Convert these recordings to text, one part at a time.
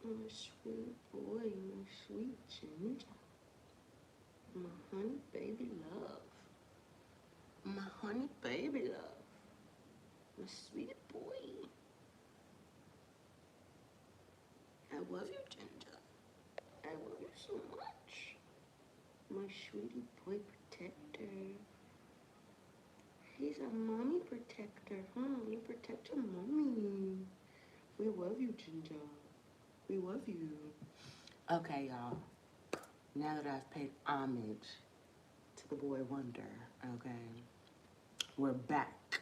My sweet boy, my sweet ginger. My honey baby love. My honey baby love. My sweet boy. I love you, Ginger. I love you so much. My sweetie boy protector. He's a mommy protector, huh? You protect your mommy. We love you, Ginger. We love you. Okay, y'all. Now that I've paid homage to the boy Wonder, okay, we're back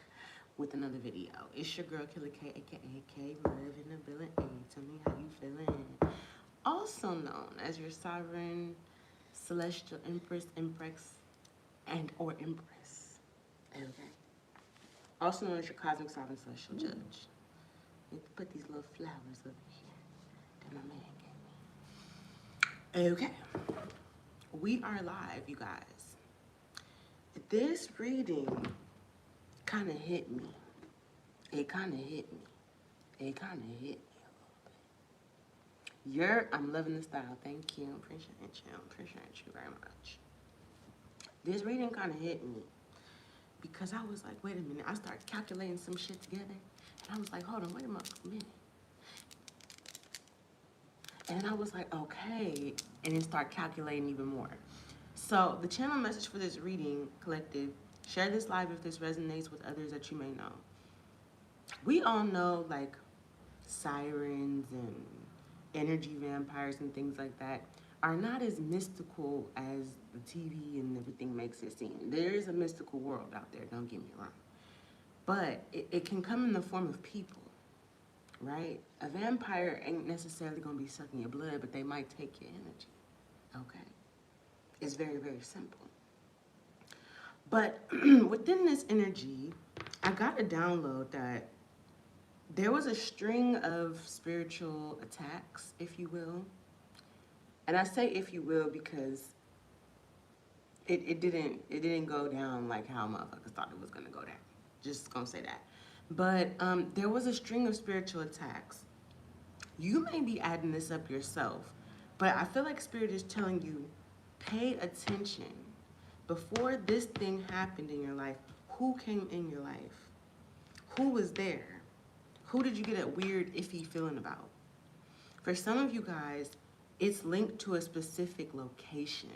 with another video. It's your girl Killer K, aka K Love in the building. Hey, tell me how you feeling. Also known as your sovereign celestial empress, and or empress. Okay. Also known as your cosmic sovereign celestial judge. Need to put these little flowers over here that my man gave me. Okay. We are live, you guys. This reading kind of hit me. It kind of hit me. It kind of hit me a little bit. I'm loving the style. Thank you. Appreciate you. Appreciate you very much. This reading kind of hit me because I was like, wait a minute. I started calculating some shit together. And I was like, hold on, wait a minute. And I was like, okay. And then start calculating even more. So the channel message for this reading, collective, share this live if this resonates with others that you may know. We all know like sirens and energy vampires and things like that are not as mystical as the TV and everything makes it seem. There is a mystical world out there, don't get me wrong. But it can come in the form of people, right? A vampire ain't necessarily gonna be sucking your blood, but they might take your energy, okay? It's very, very simple. But within this energy, I got a download that there was a string of spiritual attacks, if you will. And I say if you will because it didn't go down like how motherfuckers thought it was gonna go down. Just gonna say that. But there was a string of spiritual attacks. You may be adding this up yourself, but I feel like Spirit is telling you, pay attention. Before this thing happened in your life, who came in your life? Who was there? Who did you get a weird, iffy feeling about? For some of you guys, it's linked to a specific location.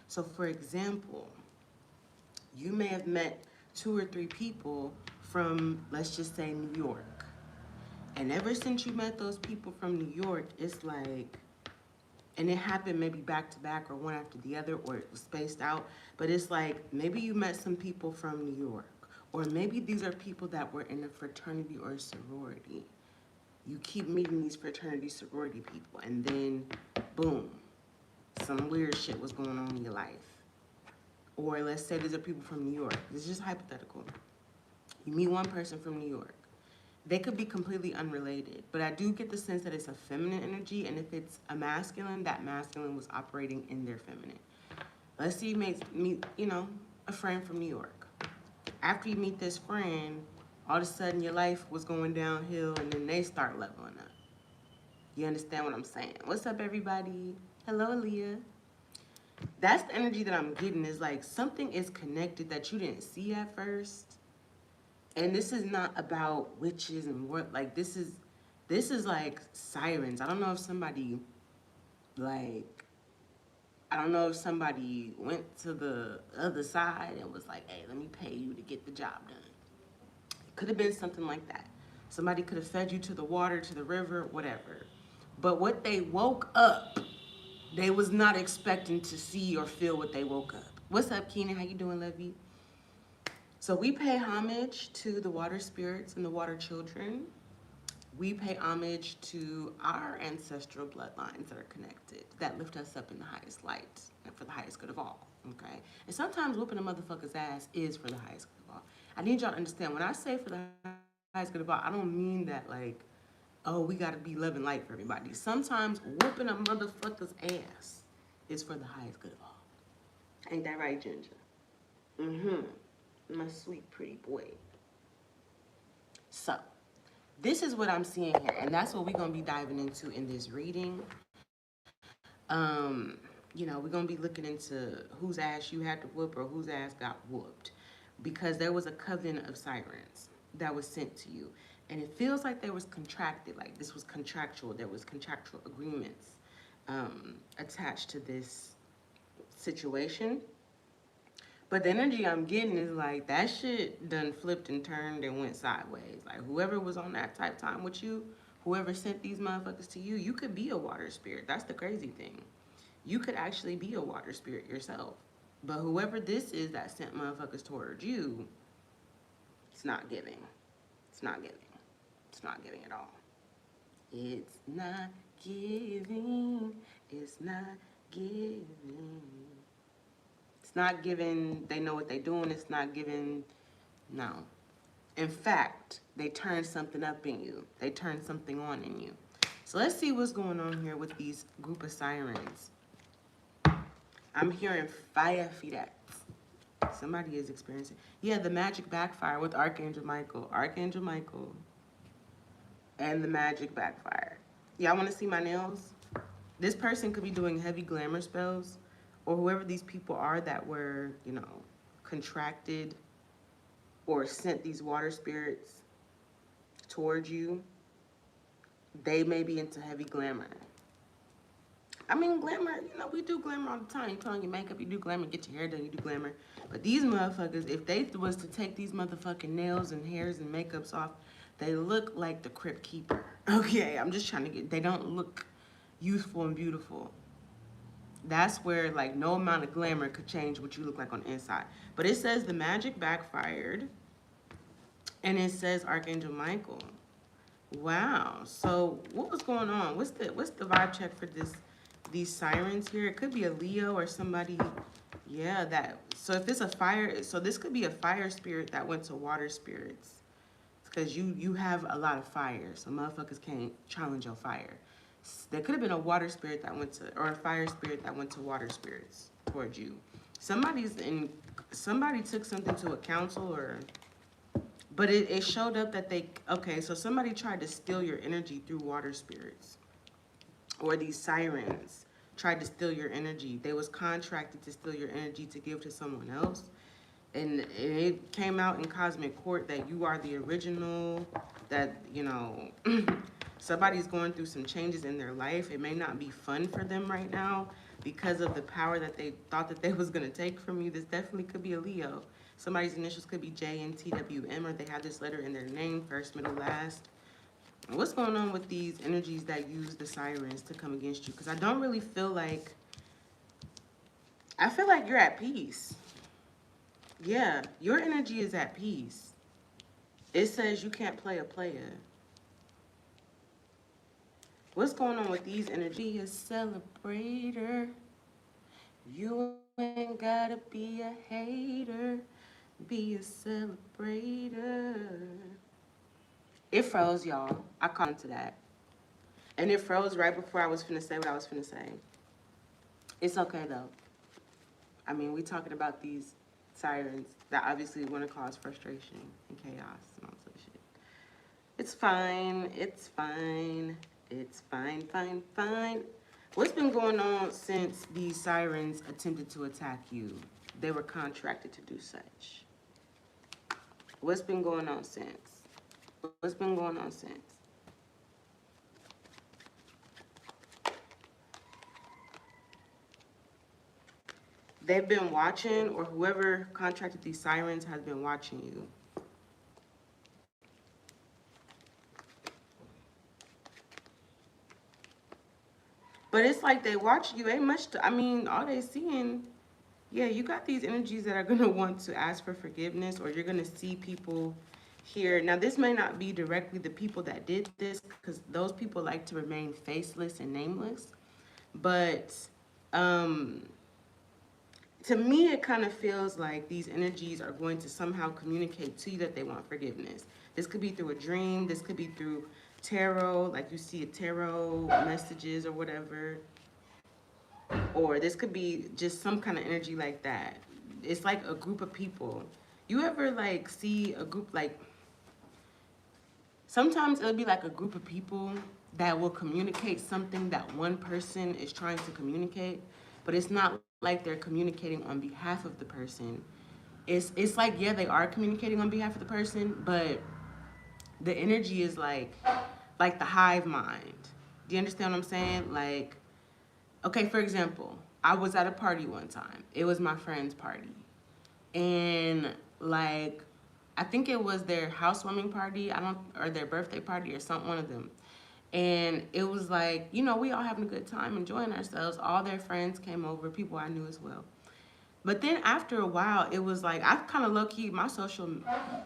So for example, you may have met 2 or 3 people from, let's just say, New York. And ever since you met those people from New York, it's like, and it happened maybe back to back or one after the other, or it was spaced out. But it's like, maybe you met some people from New York, or maybe these are people that were in a fraternity or a sorority. You keep meeting these fraternity, sorority people, and then boom, some weird shit was going on in your life. Or let's say these are people from New York. This is just hypothetical. You meet one person from New York. They could be completely unrelated, but I do get the sense that it's a feminine energy, and if it's a masculine, that masculine was operating in their feminine. Let's say you meet, you know, a friend from New York. After you meet this friend, all of a sudden your life was going downhill, and then they start leveling up. You understand what I'm saying? What's up, everybody? Hello, Aaliyah. That's the energy that I'm getting, is like something is connected that you didn't see at first. And this is not about witches and what, like this is like sirens. I don't know if somebody went to the other side and was like, hey, let me pay you to get the job done. It could have been something like that. Somebody could have fed you to the water, to the river, whatever. But what they woke up, they was not expecting to see or feel what they woke up. What's up, Keenan? How you doing, Lovey? So we pay homage to the water spirits and the water children. We pay homage to our ancestral bloodlines that are connected, that lift us up in the highest light and for the highest good of all, okay? And sometimes whooping a motherfucker's ass is for the highest good of all. I need y'all to understand, when I say for the highest good of all, I don't mean that like, oh, we gotta be love and light for everybody. Sometimes whooping a motherfucker's ass is for the highest good of all. Ain't that right, Ginger? Mm-hmm. My sweet, pretty boy. So, This is what I'm seeing here, and that's what we're gonna be diving into in this reading. We're gonna be looking into whose ass you had to whoop or whose ass got whooped, because there was a coven of sirens that was sent to you, and it feels like there was contracted, like this was contractual. There was contractual agreements attached to this situation. But the energy I'm getting is like that shit done flipped and turned and went sideways. Like whoever was on that type time with you, whoever sent these motherfuckers to you, you could be a water spirit. That's the crazy thing. You could actually be a water spirit yourself. But whoever this is that sent motherfuckers towards you, it's not giving. It's not giving. It's not giving at all. It's not giving. It's not giving. It's not giving they know what they're doing. It's not giving, no. In fact, they turn something up in you. They turn something on in you. So let's see what's going on here with these group of sirens. I'm hearing fire feedats. Somebody is experiencing. Yeah, the magic backfire with Archangel Michael. Archangel Michael. And the magic backfire. Y'all want to see my nails? This person could be doing heavy glamour spells, or whoever these people are that were, contracted or sent these water spirits towards you. They may be into heavy glamour. I mean, glamour, we do glamour all the time. You put on your makeup, you do glamour, get your hair done, you do glamour. But these motherfuckers, if they was to take these motherfucking nails and hairs and makeups off, they look like the Crypt Keeper. Okay, I'm just trying to they don't look youthful and beautiful. That's where, like, no amount of glamour could change what you look like on the inside. But it says the magic backfired, and it says Archangel Michael. Wow. So what was going on? What's the vibe check for these sirens here? It could be a Leo or somebody. Yeah, that. So if it's a fire, so this could be a fire spirit that went to water spirits. Because you have a lot of fire, so motherfuckers can't challenge your fire. There could have been a water spirit that went to, or a fire spirit that went to water spirits towards you. Somebody took something to a council, but it showed up that so somebody tried to steal your energy through water spirits. Or these sirens tried to steal your energy. They was contracted to steal your energy to give to someone else. And it came out in cosmic court that you are the original, that, somebody's going through some changes in their life. It may not be fun for them right now because of the power that they thought that they was going to take from you. This definitely could be a Leo. Somebody's initials could be JNTWM, or they have this letter in their name, first, middle, last. What's going on with these energies that use the sirens to come against you? Because I don't really feel like, I feel like you're at peace. Yeah, your energy is at peace. It says you can't play a player. What's going on with these energies? Be a celebrator. You ain't gotta be a hater. Be a celebrator. It froze, y'all. I caught into that. And it froze right before I was finna say what I was finna say. It's okay, though. I mean, we talking about these sirens that obviously want to cause frustration and chaos and all this shit. It's fine. It's fine. It's fine, fine, fine. What's been going on since these sirens attempted to attack you? They were contracted to do such. What's been going on since? What's been going on since? They've been watching, or whoever contracted these sirens has been watching you. But it's like they watch you. Ain't much to, I mean, all they seeing, yeah, you got these energies that are going to want to ask for forgiveness, or you're going to see people here. Now, this may not be directly the people that did this, because those people like to remain faceless and nameless. But to me, it kind of feels like these energies are going to somehow communicate to you that they want forgiveness. This could be through a dream. This could be through tarot, like you see a tarot messages or whatever. Or this could be just some kind of energy like that. It's like a group of people. You ever like see a group like, Sometimes it'll be like a group of people that will communicate something that one person is trying to communicate, but it's not like they're communicating on behalf of the person. It's like, yeah, they are communicating on behalf of the person, but the energy is like the hive mind. Do you understand what I'm saying? Like, okay, for example, I was at a party one time. It was my friend's party. And like, I think it was their housewarming party, or their birthday party or something, one of them. And it was like, we all having a good time, enjoying ourselves. All their friends came over, people I knew as well. But then after a while, it was like, I kind of low key, my social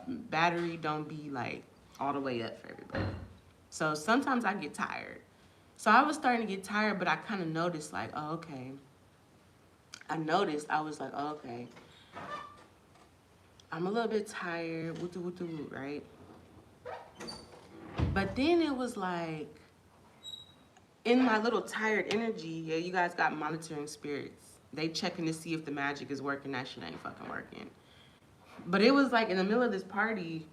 battery don't be like all the way up for everybody. So sometimes I get tired. So I was starting to get tired, but I kind of noticed like, oh, okay. I was like, oh, okay. I'm a little bit tired, right? But then it was like, in my little tired energy, yeah, you guys got monitoring spirits. They checking to see if the magic is working. That shit ain't fucking working. But it was like in the middle of this party,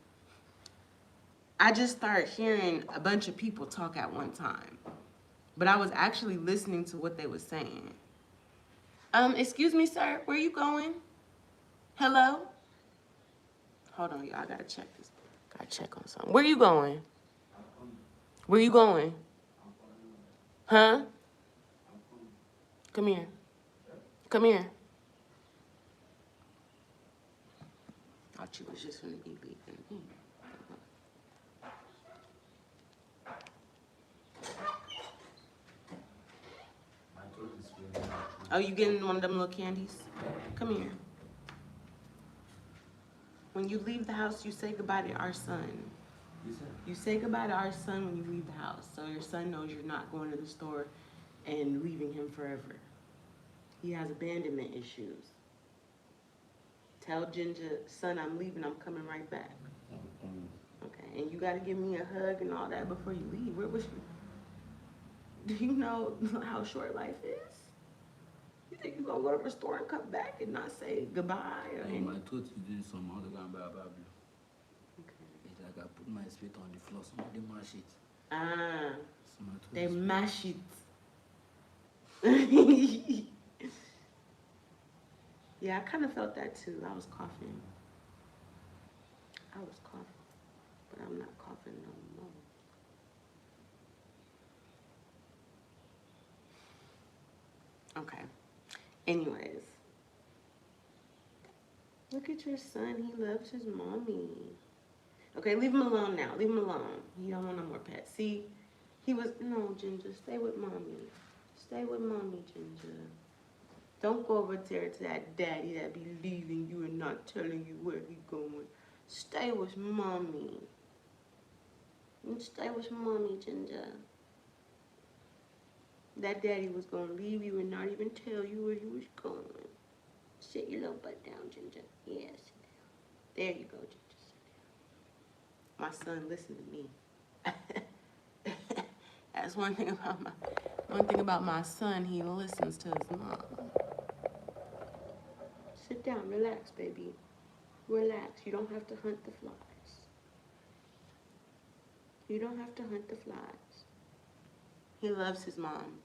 I just started hearing a bunch of people talk at one time. But I was actually listening to what they were saying. Excuse me, sir, where you going? Hello? Hold on, y'all, I gotta check this. Gotta check on something. Where you going? Where you going? Huh? Come here. Come here. Thought you was just gonna be leaving. Oh, you getting one of them little candies? Come here. When you leave the house, you say goodbye to our son. You say goodbye to our son when you leave the house, so your son knows you're not going to the store and leaving him forever. He has abandonment issues. Tell Ginger, son, I'm leaving, I'm coming right back. Okay, and you gotta give me a hug and all that before you leave. Where was you? Do you know how short life is? You think you're gonna go to the store and come back and not say goodbye? Or my throat is doing some other kind of blah. Okay. It's like I put my spit on the floor, some of them mash it. Ah, So they mash it. Yeah, I kind of felt that too. I was coughing, but I'm not coughing no more. Okay. Anyways, look at your son. He loves his mommy. Okay, leave him alone now. Leave him alone. He don't want no more pets. See, no, Ginger, stay with mommy. Stay with mommy, Ginger. Don't go over there to that daddy that be leaving you and not telling you where he going. Stay with mommy. Stay with mommy, Ginger. That daddy was gonna leave you and not even tell you where he was going. Sit your little butt down, Ginger. Yeah, sit down. There you go, Ginger. Sit down. My son, listen to me. That's one thing about my son. He listens to his mom. Sit down, relax, baby. Relax. You don't have to hunt the flies. You don't have to hunt the flies. He loves his mom.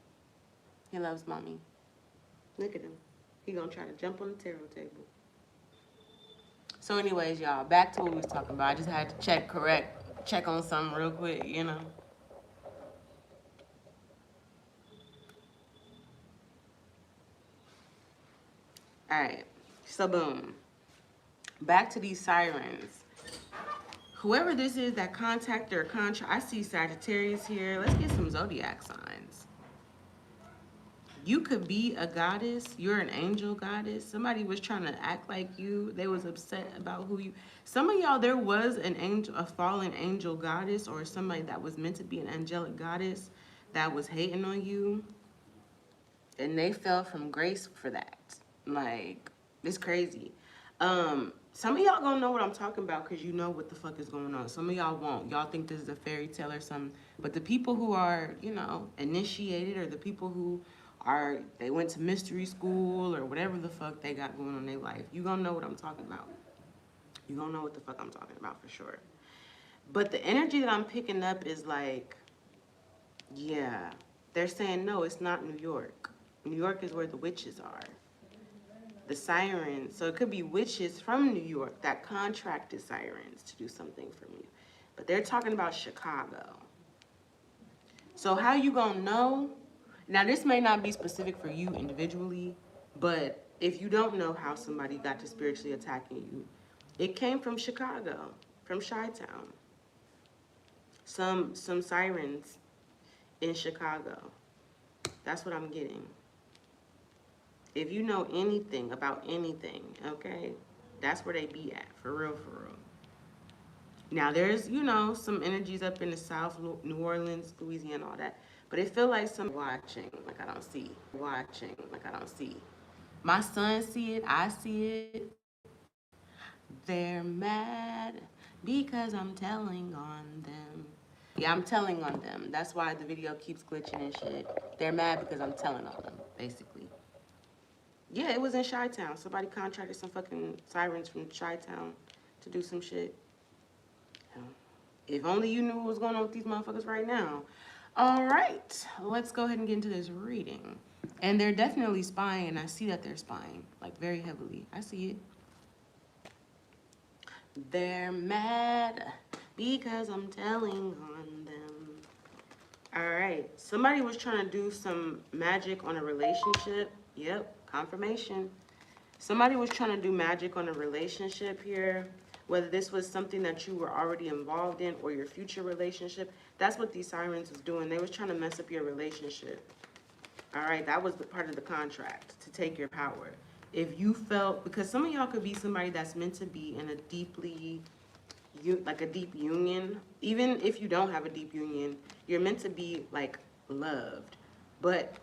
He loves mommy. Look at him. He gonna try to jump on the tarot table. So anyways, y'all, back to what we was talking about. I just had to check on something real quick, All right, so boom. Back to these sirens. Whoever this is that contacted or contract, I see Sagittarius here. Let's get some zodiac signs. You could be a goddess. You're an angel goddess. Somebody was trying to act like you. They was upset about who you. Some of y'all, there was an angel, a fallen angel goddess, or somebody that was meant to be an angelic goddess that was hating on you, and they fell from grace for that. Like, it's crazy. Some of y'all gonna know what I'm talking about because you know what the fuck is going on. Some of y'all won't. Y'all think this is a fairy tale or something. But the people who are, initiated, or the people who they went to mystery school or whatever the fuck they got going on in their life, you gonna know what I'm talking about. You gonna know what the fuck I'm talking about for sure. But the energy that I'm picking up is like, yeah, they're saying, no, it's not New York. New York is where the witches are. The sirens. So it could be witches from New York that contracted sirens to do something for me. But they're talking about Chicago. So how you gonna know? Now this may not be specific for you individually, but if you don't know how somebody got to spiritually attacking you, it came from Chicago, from Chi-Town. Some sirens in Chicago. That's what I'm getting. If you know anything about anything, okay, that's where they be at, for real, for real. Now there's, you know, some energies up in the South, New Orleans, Louisiana, all that. But it feel like some watching, like I don't see. Watching, like I don't see. My son see it, I see it. They're mad because I'm telling on them. Yeah, I'm telling on them. That's why the video keeps glitching and shit. They're mad because I'm telling on them, basically. Yeah, it was in Chi-Town. Somebody contracted some fucking sirens from Chi-Town to do some shit. If only you knew what was going on with these motherfuckers right now. All right, let's go ahead and get into this reading. And they're definitely spying, and I see that they're spying, like very heavily. I see it. They're mad because I'm telling on them. All right, somebody was trying to do some magic on a relationship. Yep, confirmation. Somebody was trying to do magic on a relationship here, whether this was something that you were already involved in or your future relationship. That's what these sirens was doing. They was trying to mess up your relationship. All right, that was the part of the contract, to take your power. If you felt, because some of y'all could be somebody that's meant to be in a deeply, like a deep union. Even if you don't have a deep union, you're meant to be like loved. But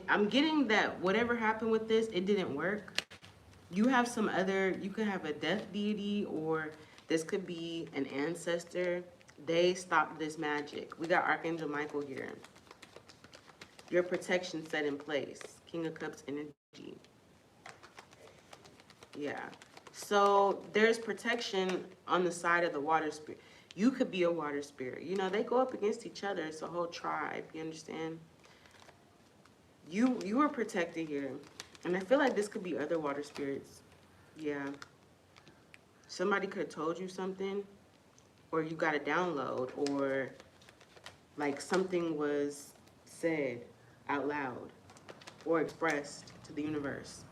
I'm getting that whatever happened with this, it didn't work. You have some other, you could have a death deity, or this could be an ancestor. They stopped this magic. We got Archangel Michael here. Your protection set in place. King of Cups energy. Yeah. So there's protection on the side of the water spirit. You could be a water spirit. You know, they go up against each other. It's a whole tribe. You understand? You are protected here. And I feel like this could be other water spirits. Yeah. Somebody could have told you something, or you got a download, or like something was said out loud or expressed to the universe.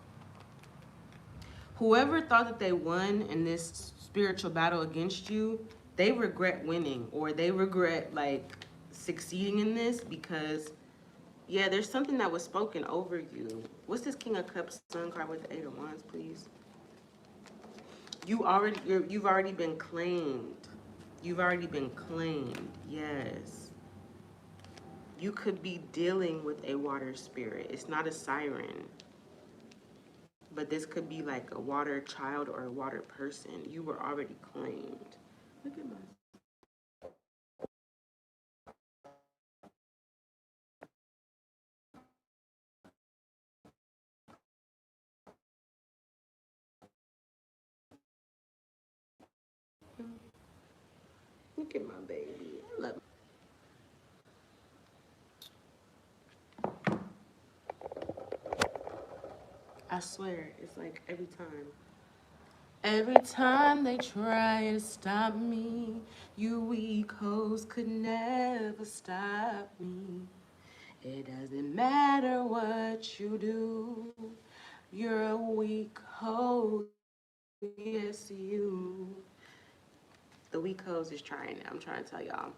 Whoever thought that they won in this spiritual battle against you, they regret winning, or they regret like succeeding in this, because yeah, there's something that was spoken over you. What's this King of Cups Sun card with the Eight of Wands, please? You've already been claimed. You've already been claimed. Yes. You could be dealing with a water spirit. It's not a siren. But this could be like a water child or a water person. You were already claimed. Look at my... Look at my baby. I love him. I swear, it's like every time. Every time they try to stop me, you weak hoes could never stop me. It doesn't matter what you do, you're a weak hoe, yes you. The weak hoes is trying it, I'm trying to tell y'all.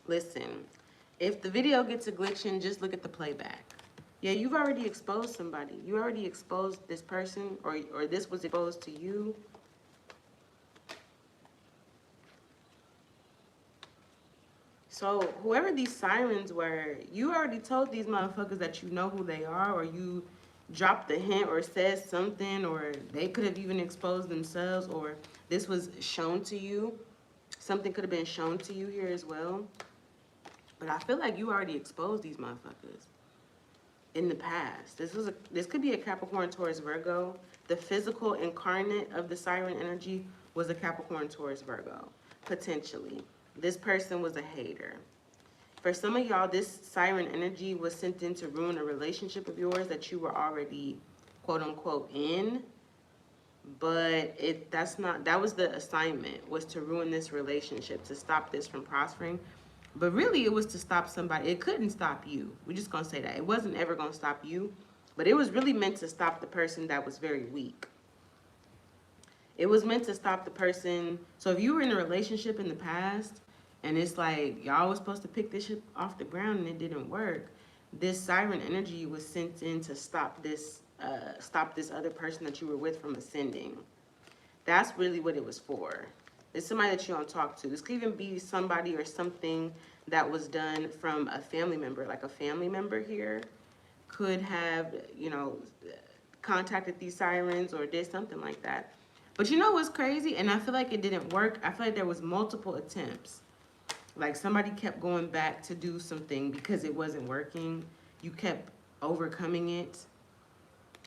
Listen, if the video gets a glitching, just look at the playback. Yeah, you've already exposed somebody. You already exposed this person, or this was exposed to you. So whoever these sirens were, you already told these motherfuckers that you know who they are, or you dropped a hint or said something, or they could have even exposed themselves, or this was shown to you. Something could have been shown to you here as well. But I feel like you already exposed these motherfuckers in the past. This could be a Capricorn, Taurus, Virgo. The physical incarnate of the siren energy was a Capricorn, Taurus, Virgo, potentially. This person was a hater. For some of y'all, this siren energy was sent in to ruin a relationship of yours that you were already, quote unquote, in. But that was the assignment, was to ruin this relationship, to stop this from prospering. But really, it was to stop somebody. It couldn't stop you. We're just going to say that. It wasn't ever going to stop you. But it was really meant to stop the person that was very weak. It was meant to stop the person. So if you were in a relationship in the past, and it's like, y'all was supposed to pick this shit off the ground and it didn't work, this siren energy was sent in to stop this other person that you were with from ascending. That's really what it was for. It's somebody that you don't talk to. This could even be somebody or something that was done from a family member. Like a family member here could have, contacted these sirens or did something like that. But you know what's crazy? And I feel like it didn't work. I feel like there was multiple attempts. Like somebody kept going back to do something because it wasn't working. You kept overcoming it.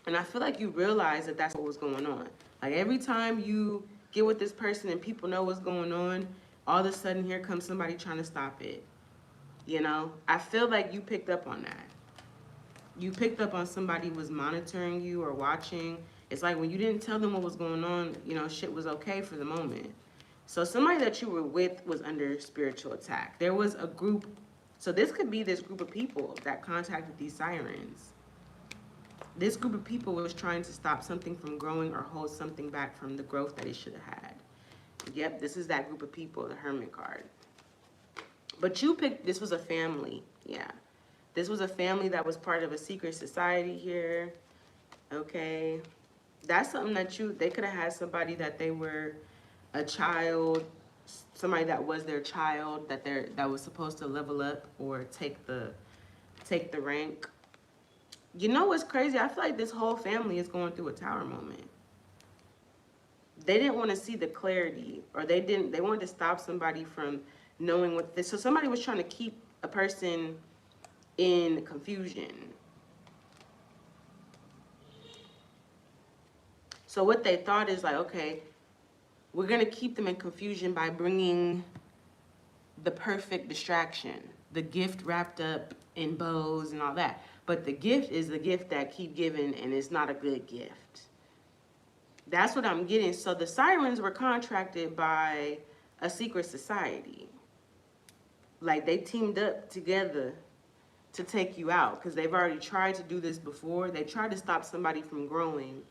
And I feel like you realize that that's what was going on. Like every time you get with this person and people know what's going on, all of a sudden here comes somebody trying to stop it. I feel like you picked up on that. You picked up on somebody was monitoring you or watching. It's like when you didn't tell them what was going on, shit was okay for the moment. So somebody that you were with was under spiritual attack. There was a group. So this could be this group of people that contacted these sirens. This group of people was trying to stop something from growing or hold something back from the growth that it should have had. Yep, this is that group of people, the Hermit card. But you picked, this was a family. Yeah. This was a family that was part of a secret society here. Okay. That's something that they could have had somebody that they were a child, somebody that was their child, that was supposed to level up or take the rank. You know what's crazy? I feel like this whole family is going through a tower moment. They didn't want to see the clarity, or they wanted to stop somebody from knowing what this. So somebody was trying to keep a person in confusion. So what they thought is like, okay, we're going to keep them in confusion by bringing the perfect distraction, the gift wrapped up in bows and all that. But the gift is the gift that keep giving, and it's not a good gift. That's what I'm getting. So the sirens were contracted by a secret society. Like they teamed up together to take you out because they've already tried to do this before. They tried to stop somebody from growing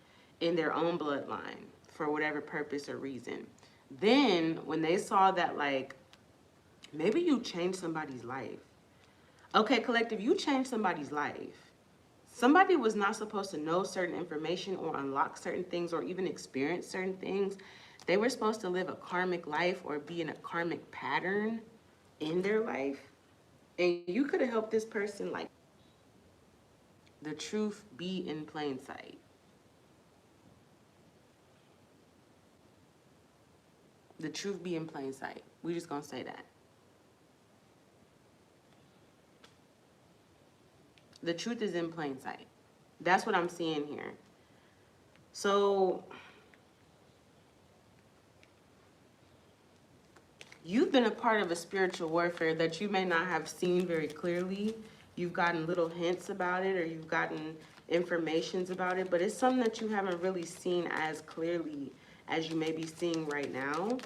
in their own bloodline for whatever purpose or reason. Then when they saw that, like, maybe you changed somebody's life. Okay, collective, you changed somebody's life. Somebody was not supposed to know certain information or unlock certain things or even experience certain things. They were supposed to live a karmic life or be in a karmic pattern in their life. And you could have helped this person, like, the truth be in plain sight. The truth be in plain sight. We're just going to say that. The truth is in plain sight. That's what I'm seeing here. So you've been a part of a spiritual warfare that you may not have seen very clearly. You've gotten little hints about it, or you've gotten informations about it, but it's something that you haven't really seen as clearly as you may be seeing right now.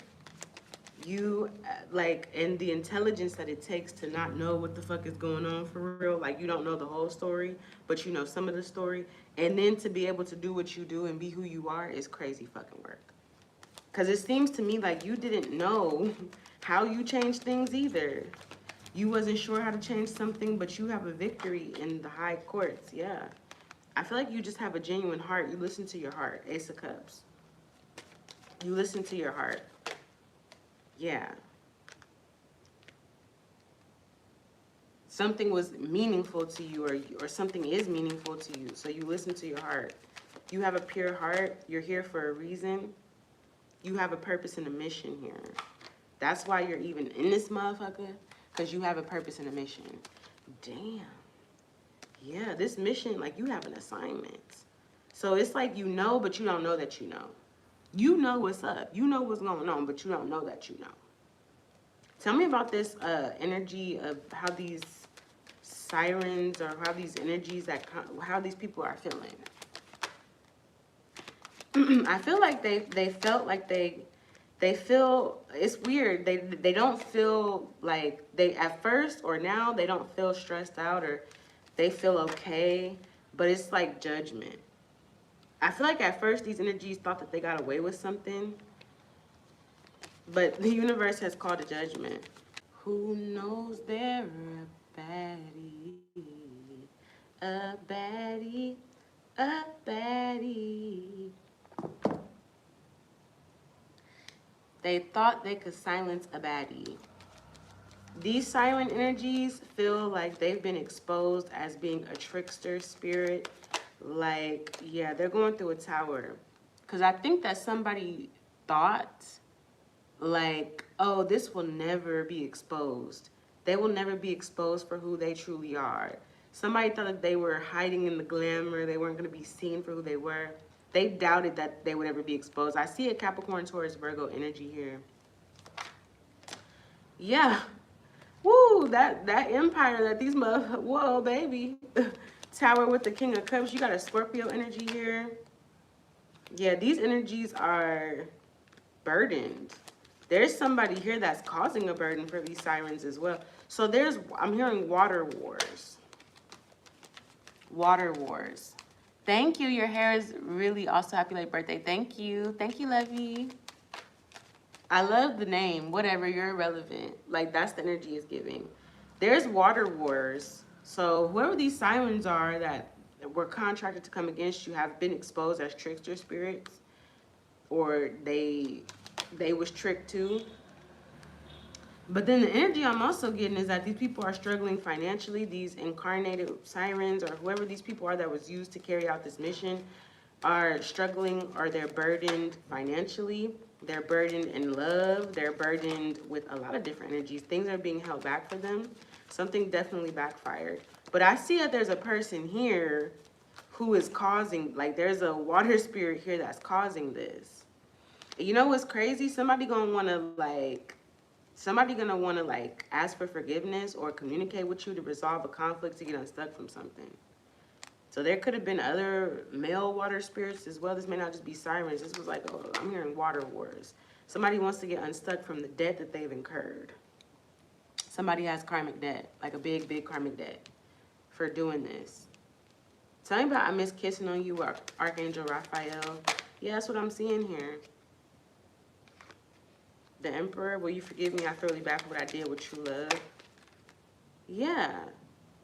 You, like, and the intelligence that it takes to not know what the fuck is going on for real. Like, you don't know the whole story, but you know some of the story. And then to be able to do what you do and be who you are is crazy fucking work. Because it seems to me like you didn't know how you changed things either. You wasn't sure how to change something, but you have a victory in the high courts. Yeah. I feel like you just have a genuine heart. You listen to your heart. Ace of Cups. You listen to your heart. Yeah. Something was meaningful to you, or something is meaningful to you. So you listen to your heart. You have a pure heart. You're here for a reason. You have a purpose and a mission here. That's why you're even in this motherfucker, because you have a purpose and a mission. Damn. Yeah, this mission, like, you have an assignment. So it's like you know, but you don't know that you know. You know what's up. You know what's going on, but you don't know that you know. Tell me about this energy of how these sirens or how these energies how these people are feeling. I feel like they felt like they feel, it's weird. They don't feel like they at first or now they don't feel stressed out or they feel okay, but it's like judgment. I feel like at first these energies thought that they got away with something, but the universe has called a judgment. Who knows they're a baddie, a baddie, a baddie. They thought they could silence a baddie. These siren energies feel like they've been exposed as being a trickster spirit. Like, yeah, they're going through a tower. Because I think that somebody thought, like, oh, this will never be exposed. They will never be exposed for who they truly are. Somebody thought that they were hiding in the glamour. They weren't going to be seen for who they were. They doubted that they would ever be exposed. I see a Capricorn, Taurus, Virgo energy here. Yeah. Woo, that empire that these whoa, baby. Tower with the King of Cups. You got a Scorpio energy here. Yeah, these energies are burdened. There's somebody here that's causing a burden for these sirens as well. So I'm hearing water wars. Water wars. Thank you. Your hair is really also happy late birthday. Thank you. Thank you, Levy. I love the name. Whatever, you're irrelevant. Like, that's the energy it's giving. There's water wars. So whoever these sirens are that were contracted to come against you have been exposed as trickster spirits, or they was tricked too. But then the energy I'm also getting is that these people are struggling financially. These incarnated sirens or whoever these people are that was used to carry out this mission are struggling, or they're burdened financially. They're burdened in love. They're burdened with a lot of different energies. Things are being held back for them. Something definitely backfired. But I see that there's a person here who is causing, like, there's a water spirit here that's causing this. You know what's crazy? Somebody gonna wanna ask for forgiveness or communicate with you to resolve a conflict, to get unstuck from something. So there could have been other male water spirits as well. This may not just be sirens. This was like, oh, I'm hearing water wars. Somebody wants to get unstuck from the debt that they've incurred. Somebody has karmic debt, like a big, big karmic debt for doing this. Tell me about I miss kissing on you, Archangel Raphael. Yeah, that's what I'm seeing here. The Emperor, will you forgive me? I feel really bad for what I did with true love. Yeah.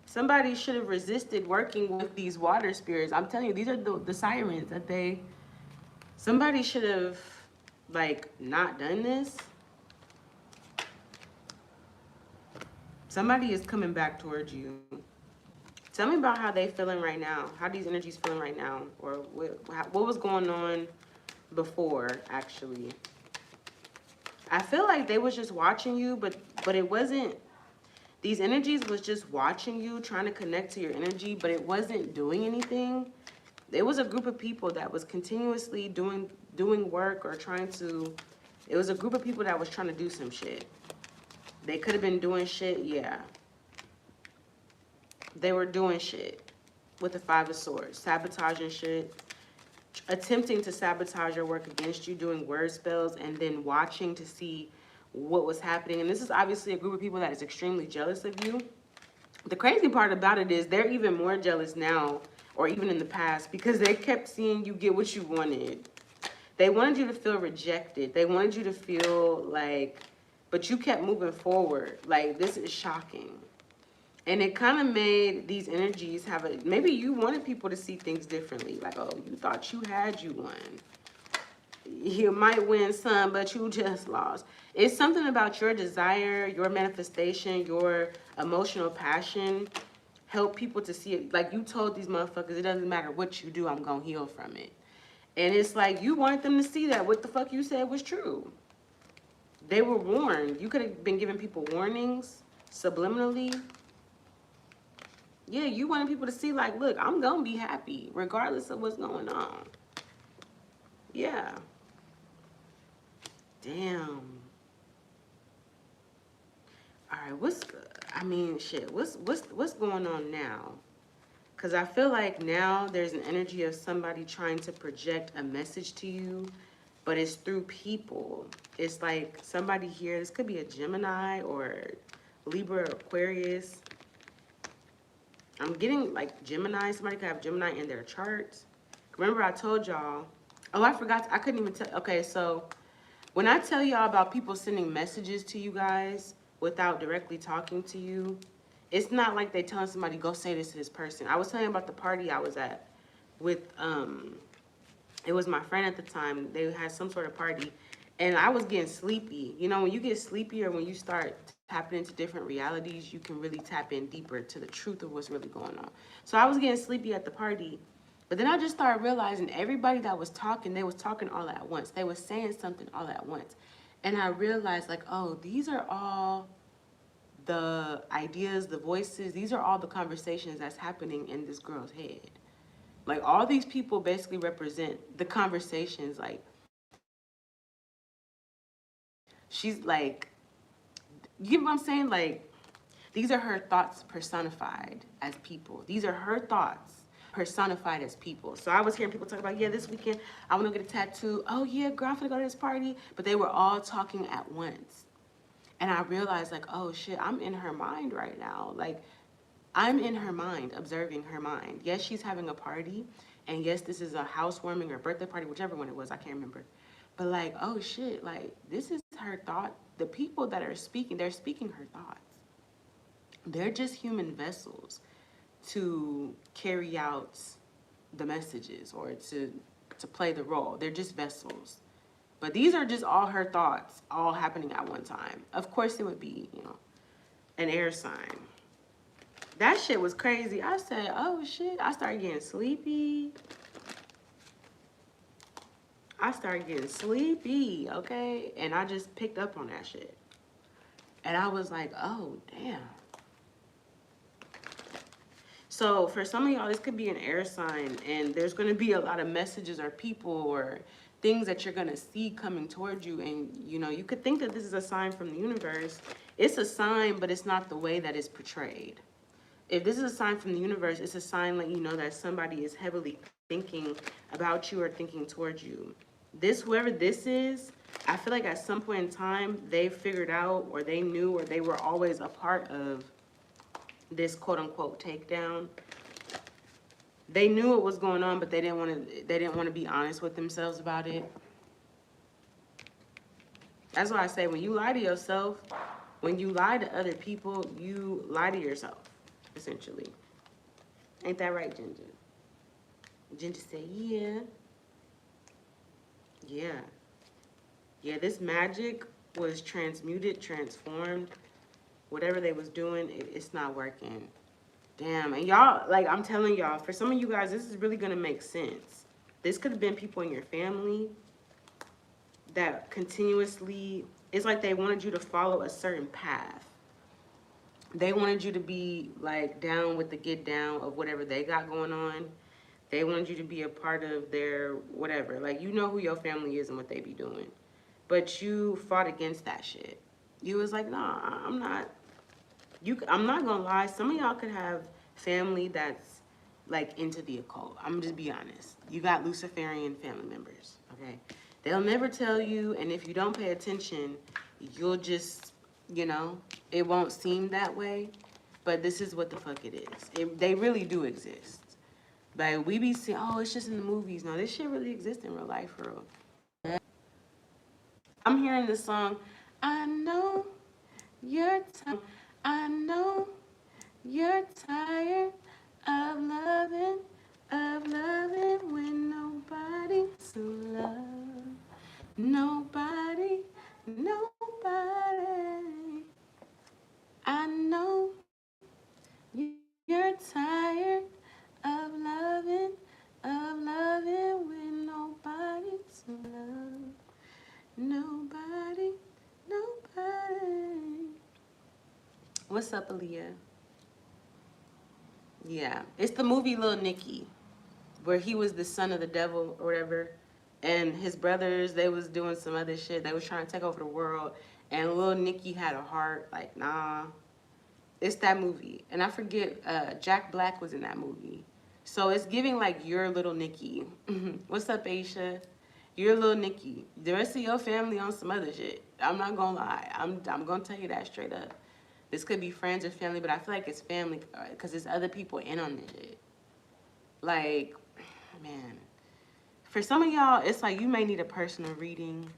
Somebody should have resisted working with these water spirits. I'm telling you, these are the sirens that somebody should have, like, not done this. Somebody is coming back towards you. Tell me about how they feeling right now. How these energies feeling right now. Or what was going on before, actually. I feel like they was just watching you, but it wasn't. These energies was just watching you, trying to connect to your energy, but it wasn't doing anything. It was a group of people that was continuously doing work or trying to. It was a group of people that was trying to do some shit. They could have been doing shit, yeah. They were doing shit with the Five of Swords, sabotaging shit, attempting to sabotage your work against you, doing word spells, and then watching to see what was happening. And this is obviously a group of people that is extremely jealous of you. The crazy part about it is they're even more jealous now, or even in the past, because they kept seeing you get what you wanted. They wanted you to feel rejected. They wanted you to feel like, but you kept moving forward. Like, this is shocking. And it kind of made these energies maybe you wanted people to see things differently. Like, oh, you thought you won. You might win some, but you just lost. It's something about your desire, your manifestation, your emotional passion. Help people to see it. Like, you told these motherfuckers, it doesn't matter what you do, I'm going to heal from it. And it's like, you wanted them to see that what the fuck you said was true. They were warned. You could have been giving people warnings subliminally. Yeah, you wanted people to see, like, look, I'm going to be happy regardless of what's going on. Yeah. Damn. All right, what's going on now? Because I feel like now there's an energy of somebody trying to project a message to you, but it's through people. It's like somebody here, this could be a Gemini or Libra or Aquarius. I'm getting like Gemini, somebody could have Gemini in their charts. Remember I told y'all, oh, I forgot, I couldn't even tell, okay, so when I tell y'all about people sending messages to you guys without directly talking to you, it's not like they telling somebody, go say this to this person. I was telling you about the party I was at with, it was my friend at the time. They had some sort of party, and I was getting sleepy. You know, when you get sleepy or when you start tapping into different realities, you can really tap in deeper to the truth of what's really going on. So I was getting sleepy at the party, but then I just started realizing everybody that was talking, they was talking all at once. They was saying something all at once. And I realized like, oh, these are all the ideas, the voices, these are all the conversations that's happening in this girl's head. Like all these people basically represent the conversations. Like she's like, you get what I'm saying? Like these are her thoughts personified as people. These are her thoughts personified as people. So I was hearing people talk about, yeah, this weekend I want to get a tattoo. Oh yeah, girl, I'm gonna go to this party. But they were all talking at once. And I realized like, oh shit, I'm in her mind right now. Like I'm in her mind, observing her mind. Yes, she's having a party. And yes, this is a housewarming or birthday party, whichever one it was, I can't remember. But like, oh shit, like this is her thought. The people that are speaking, they're speaking her thoughts. They're just human vessels to carry out the messages or to play the role. They're just vessels. But these are just all her thoughts, all happening at one time. Of course it would be, you know, an air sign. That shit was crazy. I said, oh shit. I started getting sleepy. Okay? And I just picked up on that shit. And I was like, oh, damn. So for some of y'all, this could be an air sign, and there's going to be a lot of messages or people or things that you're going to see coming towards you. And, you know, you could think that this is a sign from the universe. It's a sign, but it's not the way that it's portrayed. If this is a sign from the universe, it's a sign letting you know that somebody is heavily thinking about you or thinking towards you. This, whoever this is, I feel like at some point in time, they figured out or they knew or they were always a part of this quote unquote takedown. They knew what was going on, but they didn't want to be honest with themselves about it. That's why I say when you lie to yourself, when you lie to other people, you lie to yourself, essentially. Ain't that right, Ginger? Ginger said, yeah. Yeah. Yeah, this magic was transmuted, transformed. Whatever they was doing, it's not working. Damn, and y'all, like I'm telling y'all, for some of you guys, this is really gonna make sense. This could have been people in your family that continuously, it's like they wanted you to follow a certain path. They wanted you to be like down with the get down of whatever they got going on. They wanted you to be a part of their whatever. Like, you know who your family is and what they be doing. But you fought against that shit. You was like, nah, I'm not. I'm not gonna lie. Some of y'all could have family that's like into the occult. I'm just be honest. You got Luciferian family members, okay? They'll never tell you, and if you don't pay attention, you'll just, you know, it won't seem that way. But this is what the fuck it is. They really do exist. Like we be seeing, oh, it's just in the movies. No, this shit really exists in real life, for real. I'm hearing this song. I know you're tired. I know you're tired of loving when nobody's to love. Nobody. I know you're tired of loving when nobody's to love. Nobody. What's up, Aaliyah? Yeah, it's the movie Little Nicky, where he was the son of the devil or whatever, and his brothers, they was doing some other shit. They was trying to take over the world, and little Nikki had a heart. Like, nah, it's that movie. And I forget, Jack Black was in that movie. So it's giving like your little Nikki. What's up, Aisha? You're little Nikki. The rest of your family on some other shit. I'm not gonna lie. I'm gonna tell you that straight up. This could be friends or family, but I feel like it's family because there's other people in on this shit. Like, man, for some of y'all, it's like you may need a personal reading.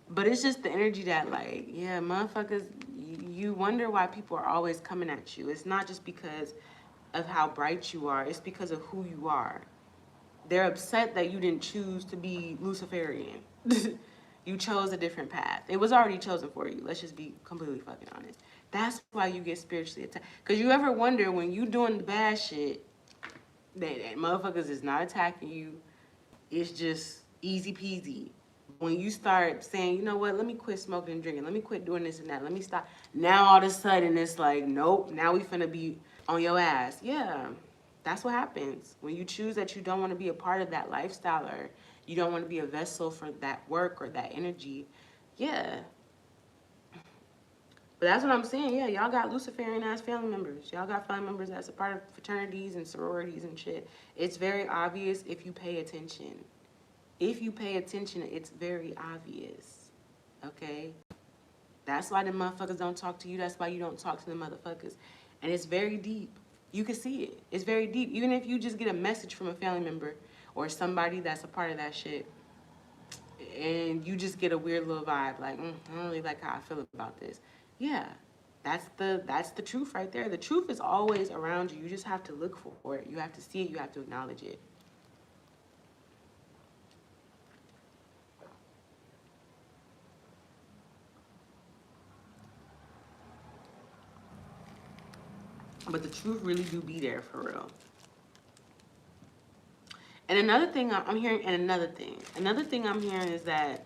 But it's just the energy that, like, yeah, motherfuckers, you wonder why people are always coming at you. It's not just because of how bright you are. It's because of who you are. They're upset that you didn't choose to be Luciferian. You chose a different path. It was already chosen for you. Let's just be completely fucking honest. That's why you get spiritually attacked. Because you ever wonder when you doing the bad shit, that motherfuckers is not attacking you. It's just easy peasy. When you start saying, you know what, let me quit smoking and drinking. Let me quit doing this and that. Let me stop. Now all of a sudden it's like, nope, now we finna be on your ass. Yeah, that's what happens. When you choose that you don't want to be a part of that lifestyle or you don't want to be a vessel for that work or that energy, yeah. But that's what I'm saying. Yeah, y'all got Luciferian ass family members. Y'all got family members that's a part of fraternities and sororities and shit. It's very obvious if you pay attention. If you pay attention, it's very obvious. Okay? That's why the motherfuckers don't talk to you. That's why you don't talk to the motherfuckers. And it's very deep. You can see it. It's very deep. Even if you just get a message from a family member or somebody that's a part of that shit, and you just get a weird little vibe, like, I don't really like how I feel about this. Yeah, that's the truth right there. The truth is always around you. You just have to look for it. You have to see it. You have to acknowledge it. But the truth really do be there for real. And another thing I'm hearing, another thing I'm hearing is that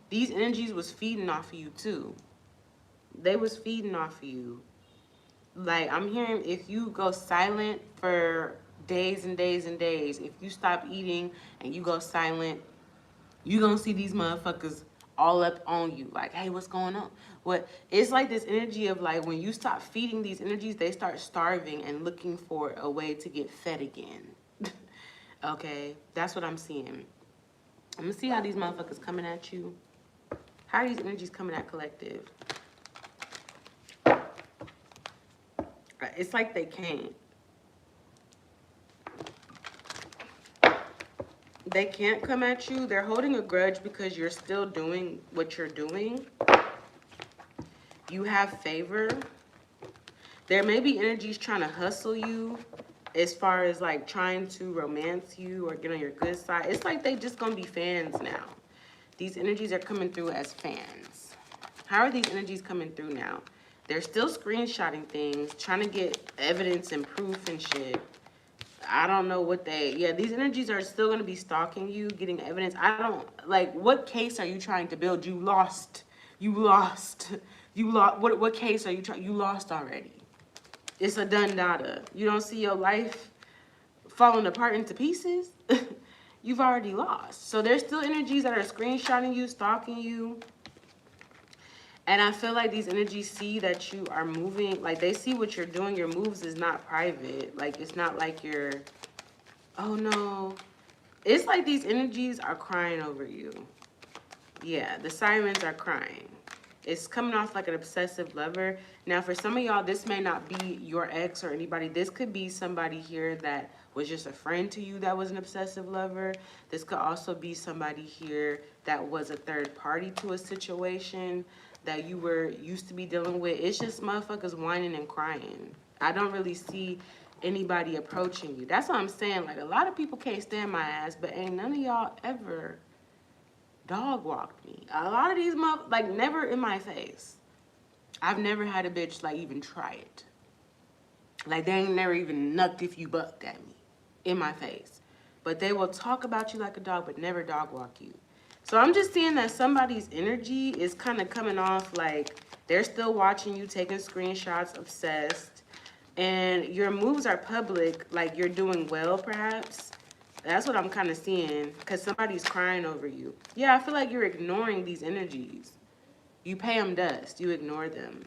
these energies was feeding off of you too. They was feeding off of you. Like, I'm hearing if you go silent for days and days and days, if you stop eating and you go silent, you gonna see these motherfuckers all up on you. Like, hey, what's going on? What? It's like this energy of like, when you stop feeding these energies, they start starving and looking for a way to get fed again. Okay? That's what I'm seeing. I'm gonna see how these motherfuckers coming at you. How are these energies coming at collective? It's like they can't. They can't come at you. They're holding a grudge because you're still doing what you're doing. You have favor. There may be energies trying to hustle you as far as like trying to romance you or get on your good side. It's like they just gonna be fans now. These energies are coming through as fans. How are these energies coming through now? They're still screenshotting things, trying to get evidence and proof and shit. I don't know what these energies are still going to be stalking you, getting evidence. I don't, like, what case are you trying to build? You lost. What case are you trying? You lost already. It's a done data. You don't see your life falling apart into pieces. You've already lost. So there's still energies that are screenshotting you, stalking you. And I feel like these energies see that you are moving, like they see what you're doing. Your moves is not private. Like, it's not like you're, oh no. It's like these energies are crying over you. Yeah, the sirens are crying. It's coming off like an obsessive lover. Now, for some of y'all, this may not be your ex or anybody. This could be somebody here that was just a friend to you that was an obsessive lover. This could also be somebody here that was a third party to a situation that you were used to be dealing with. It's just motherfuckers whining and crying. I don't really see anybody approaching you. That's what I'm saying. Like, a lot of people can't stand my ass, but ain't none of y'all ever dog walked me. A lot of these like, never in my face. I've never had a bitch like even try it. Like, they ain't never even nucked if you bucked at me in my face. But they will talk about you like a dog, but never dog walk you. So I'm just seeing that somebody's energy is kind of coming off like they're still watching you, taking screenshots, obsessed. And your moves are public, like you're doing well perhaps. That's what I'm kind of seeing, because somebody's crying over you. Yeah, I feel like you're ignoring these energies. You pay them dust. You ignore them.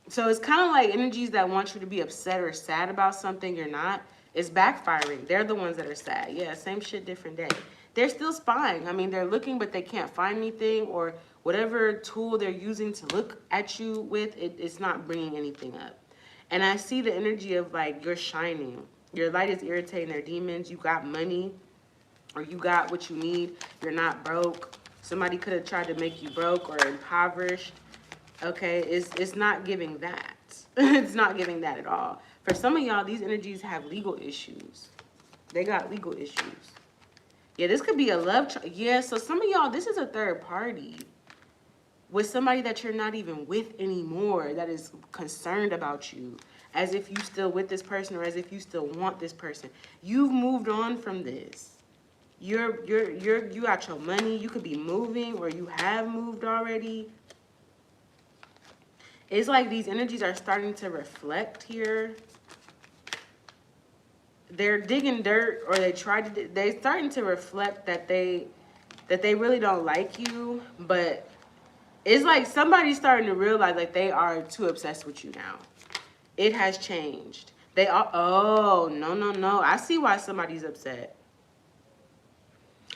So it's kind of like energies that want you to be upset or sad about something you're not. It's backfiring. They're the ones that are sad. Yeah, same shit, different day. They're still spying. I mean, they're looking, but they can't find anything, or whatever tool they're using to look at you with, it's not bringing anything up. And I see the energy of like, you're shining. Your light is irritating their demons. You got money, or you got what you need. You're not broke. Somebody could have tried to make you broke or impoverished. Okay, it's not giving that. It's not giving that at all. For some of y'all, these energies have legal issues. They got legal issues. Yeah, this could be a yeah, so some of y'all, this is a third party with somebody that you're not even with anymore, that is concerned about you, as if you still with this person, or as if you still want this person. You've moved on from this. You got your money. You could be moving, or you have moved already. It's like these energies are starting to reflect here. They're digging dirt, or they're starting to reflect that they really don't like you, but it's like somebody's starting to realize like they are too obsessed with you now. It has changed. They are, oh, no. I see why somebody's upset.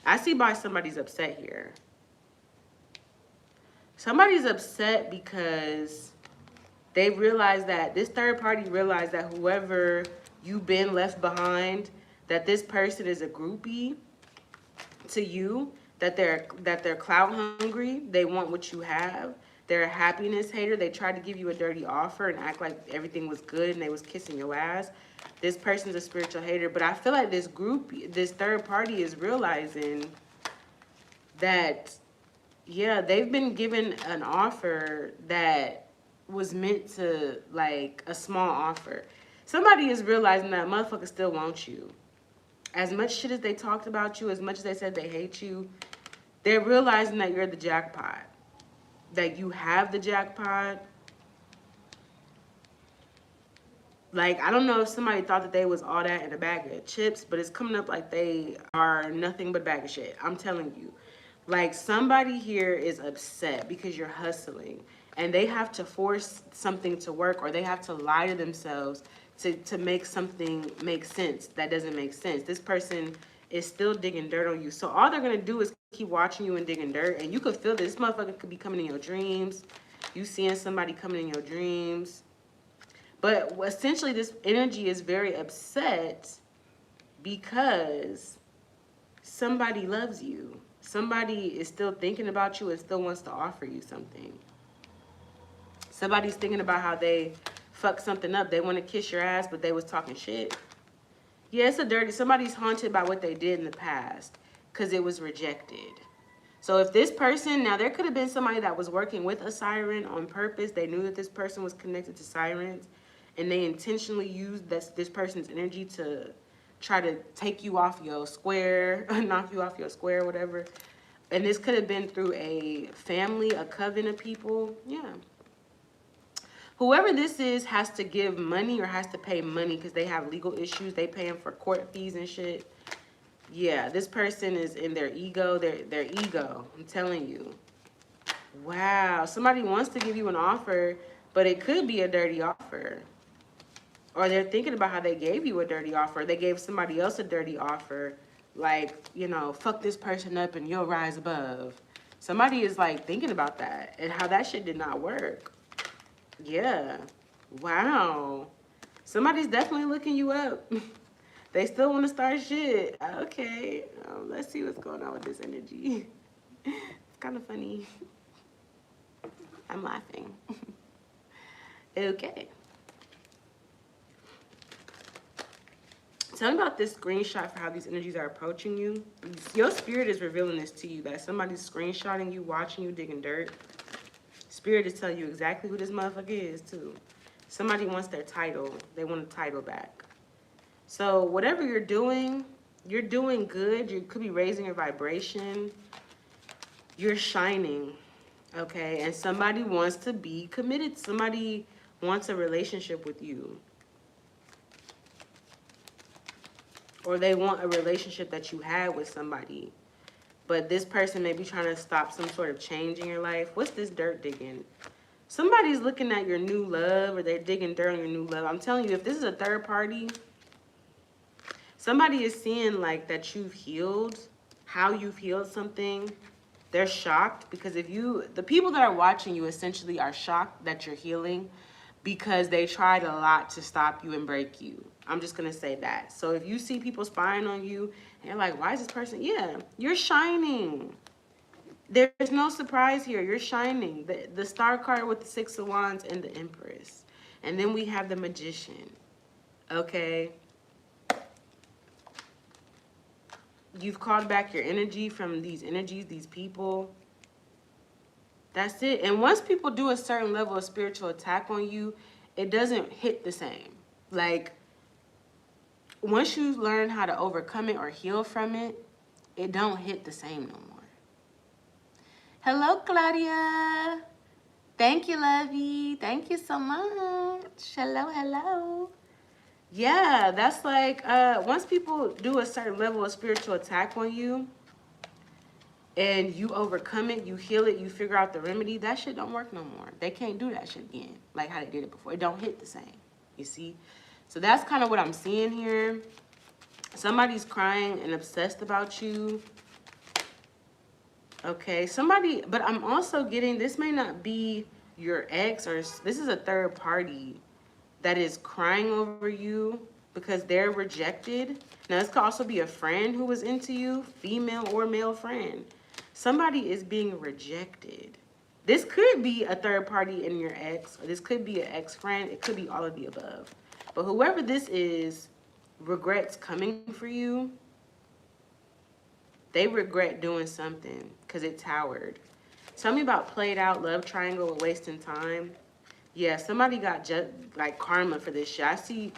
I see why somebody's upset here. Somebody's upset because they realize that this third party realized that whoever you've been left behind, that this person is a groupie to you, that they're clout hungry, they want what you have, they're a happiness hater, they tried to give you a dirty offer and act like everything was good and they was kissing your ass. This person's a spiritual hater, but I feel like this third party is realizing that, yeah, they've been given an offer that was meant to, like, a small offer. Somebody is realizing that motherfucker still wants you. As much shit as they talked about you, as much as they said they hate you, they're realizing that you're the jackpot. That you have the jackpot. Like, I don't know if somebody thought that they was all that in a bag of chips, but it's coming up like they are nothing but a bag of shit. I'm telling you. Like, somebody here is upset because you're hustling. And they have to force something to work, or they have to lie to themselves to make something make sense that doesn't make sense. This person is still digging dirt on you. So all they're going to do is keep watching you and digging dirt. And you could feel this motherfucker could be coming in your dreams. You seeing somebody coming in your dreams. But essentially this energy is very upset because somebody loves you. Somebody is still thinking about you and still wants to offer you something. Somebody's thinking about how they fucked something up. They want to kiss your ass, but they was talking shit. Yeah, it's a dirty, somebody's haunted by what they did in the past because it was rejected. So if this person, now there could have been somebody that was working with a siren on purpose. They knew that this person was connected to sirens, and they intentionally used this person's energy to try to take you off your square, knock you off your square, whatever. And this could have been through a family, a coven of people. Yeah. Whoever this is has to give money or has to pay money because they have legal issues. They paying for court fees and shit. Yeah, this person is in their ego. Their ego. I'm telling you. Wow. Somebody wants to give you an offer, but it could be a dirty offer. Or they're thinking about how they gave you a dirty offer. They gave somebody else a dirty offer. Like, you know, fuck this person up and you'll rise above. Somebody is like thinking about that and how that shit did not work. Yeah. Wow. Somebody's definitely looking you up. They still want to start shit. Okay. Let's see what's going on with this energy. It's kind of funny. I'm laughing. Okay. Tell me about this screenshot for how these energies are approaching you. Your spirit is revealing this to you, that somebody's screenshotting you, watching you, digging dirt. Spirit is telling you exactly who this motherfucker is, too. Somebody wants their title. They want a title back. So whatever you're doing good. You could be raising your vibration. You're shining, okay? And somebody wants to be committed. Somebody wants a relationship with you. or they want a relationship that you had with somebody. But this person may be trying to stop some sort of change in your life. What's this dirt digging? Somebody's looking at your new love, or they're digging dirt on your new love. I'm telling you, if this is a third party, somebody is seeing like that you've healed, how you've healed something. They're shocked because the people that are watching you essentially are shocked that you're healing because they tried a lot to stop you and break you. I'm just going to say that. So if you see people spying on you and you're like, why is this person? Yeah, you're shining. There's no surprise here. You're shining. The star card with the 6 of Wands and the Empress. And then we have the Magician. Okay? You've called back your energy from these energies, these people. That's it. And once people do a certain level of spiritual attack on you, it doesn't hit the same. Like, once you learn how to overcome it or heal from it, it don't hit the same no more. Hello, Claudia. Thank you, lovey. Thank you so much. Hello, hello. Yeah, that's like, once people do a certain level of spiritual attack on you, and you overcome it, you heal it, you figure out the remedy, that shit don't work no more. They can't do that shit again, like how they did it before. It don't hit the same, you see? So that's kind of what I'm seeing here. Somebody's crying and obsessed about you. Okay, somebody, but I'm also getting, this may not be your ex, or this is a third party that is crying over you because they're rejected. Now, this could also be a friend who was into you, female or male friend. Somebody is being rejected. This could be a third party in your ex, or this could be an ex-friend. It could be all of the above. But whoever this is regrets coming for you. They regret doing something because it towered. Tell me about played out love triangle with wasting time. Yeah, somebody got just like karma for this shit. I see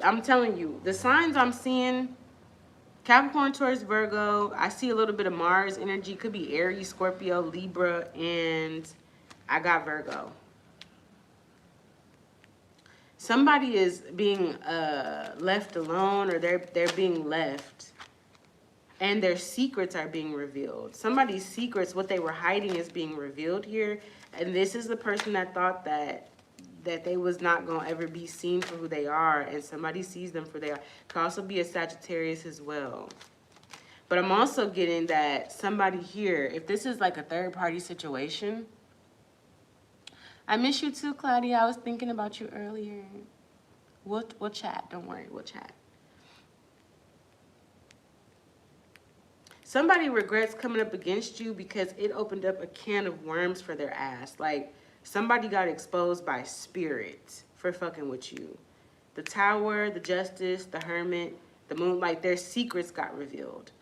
I'm telling you, the signs I'm seeing, Capricorn, Taurus, Virgo, I see a little bit of Mars energy. Could be Aries, Scorpio, Libra, and I got Virgo. Somebody is being left alone, or they're being left. And their secrets are being revealed. Somebody's secrets, what they were hiding, is being revealed here. And this is the person that thought that they was not going to ever be seen for who they are. And somebody sees them for they are. Could also be a Sagittarius as well. But I'm also getting that somebody here, if this is like a third party situation. I miss you too, Claudia. I was thinking about you earlier. We'll chat. Don't worry. We'll chat. Somebody regrets coming up against you because it opened up a can of worms for their ass. Like, somebody got exposed by spirit for fucking with you. The Tower, the Justice, the Hermit, the Moon, like their secrets got revealed.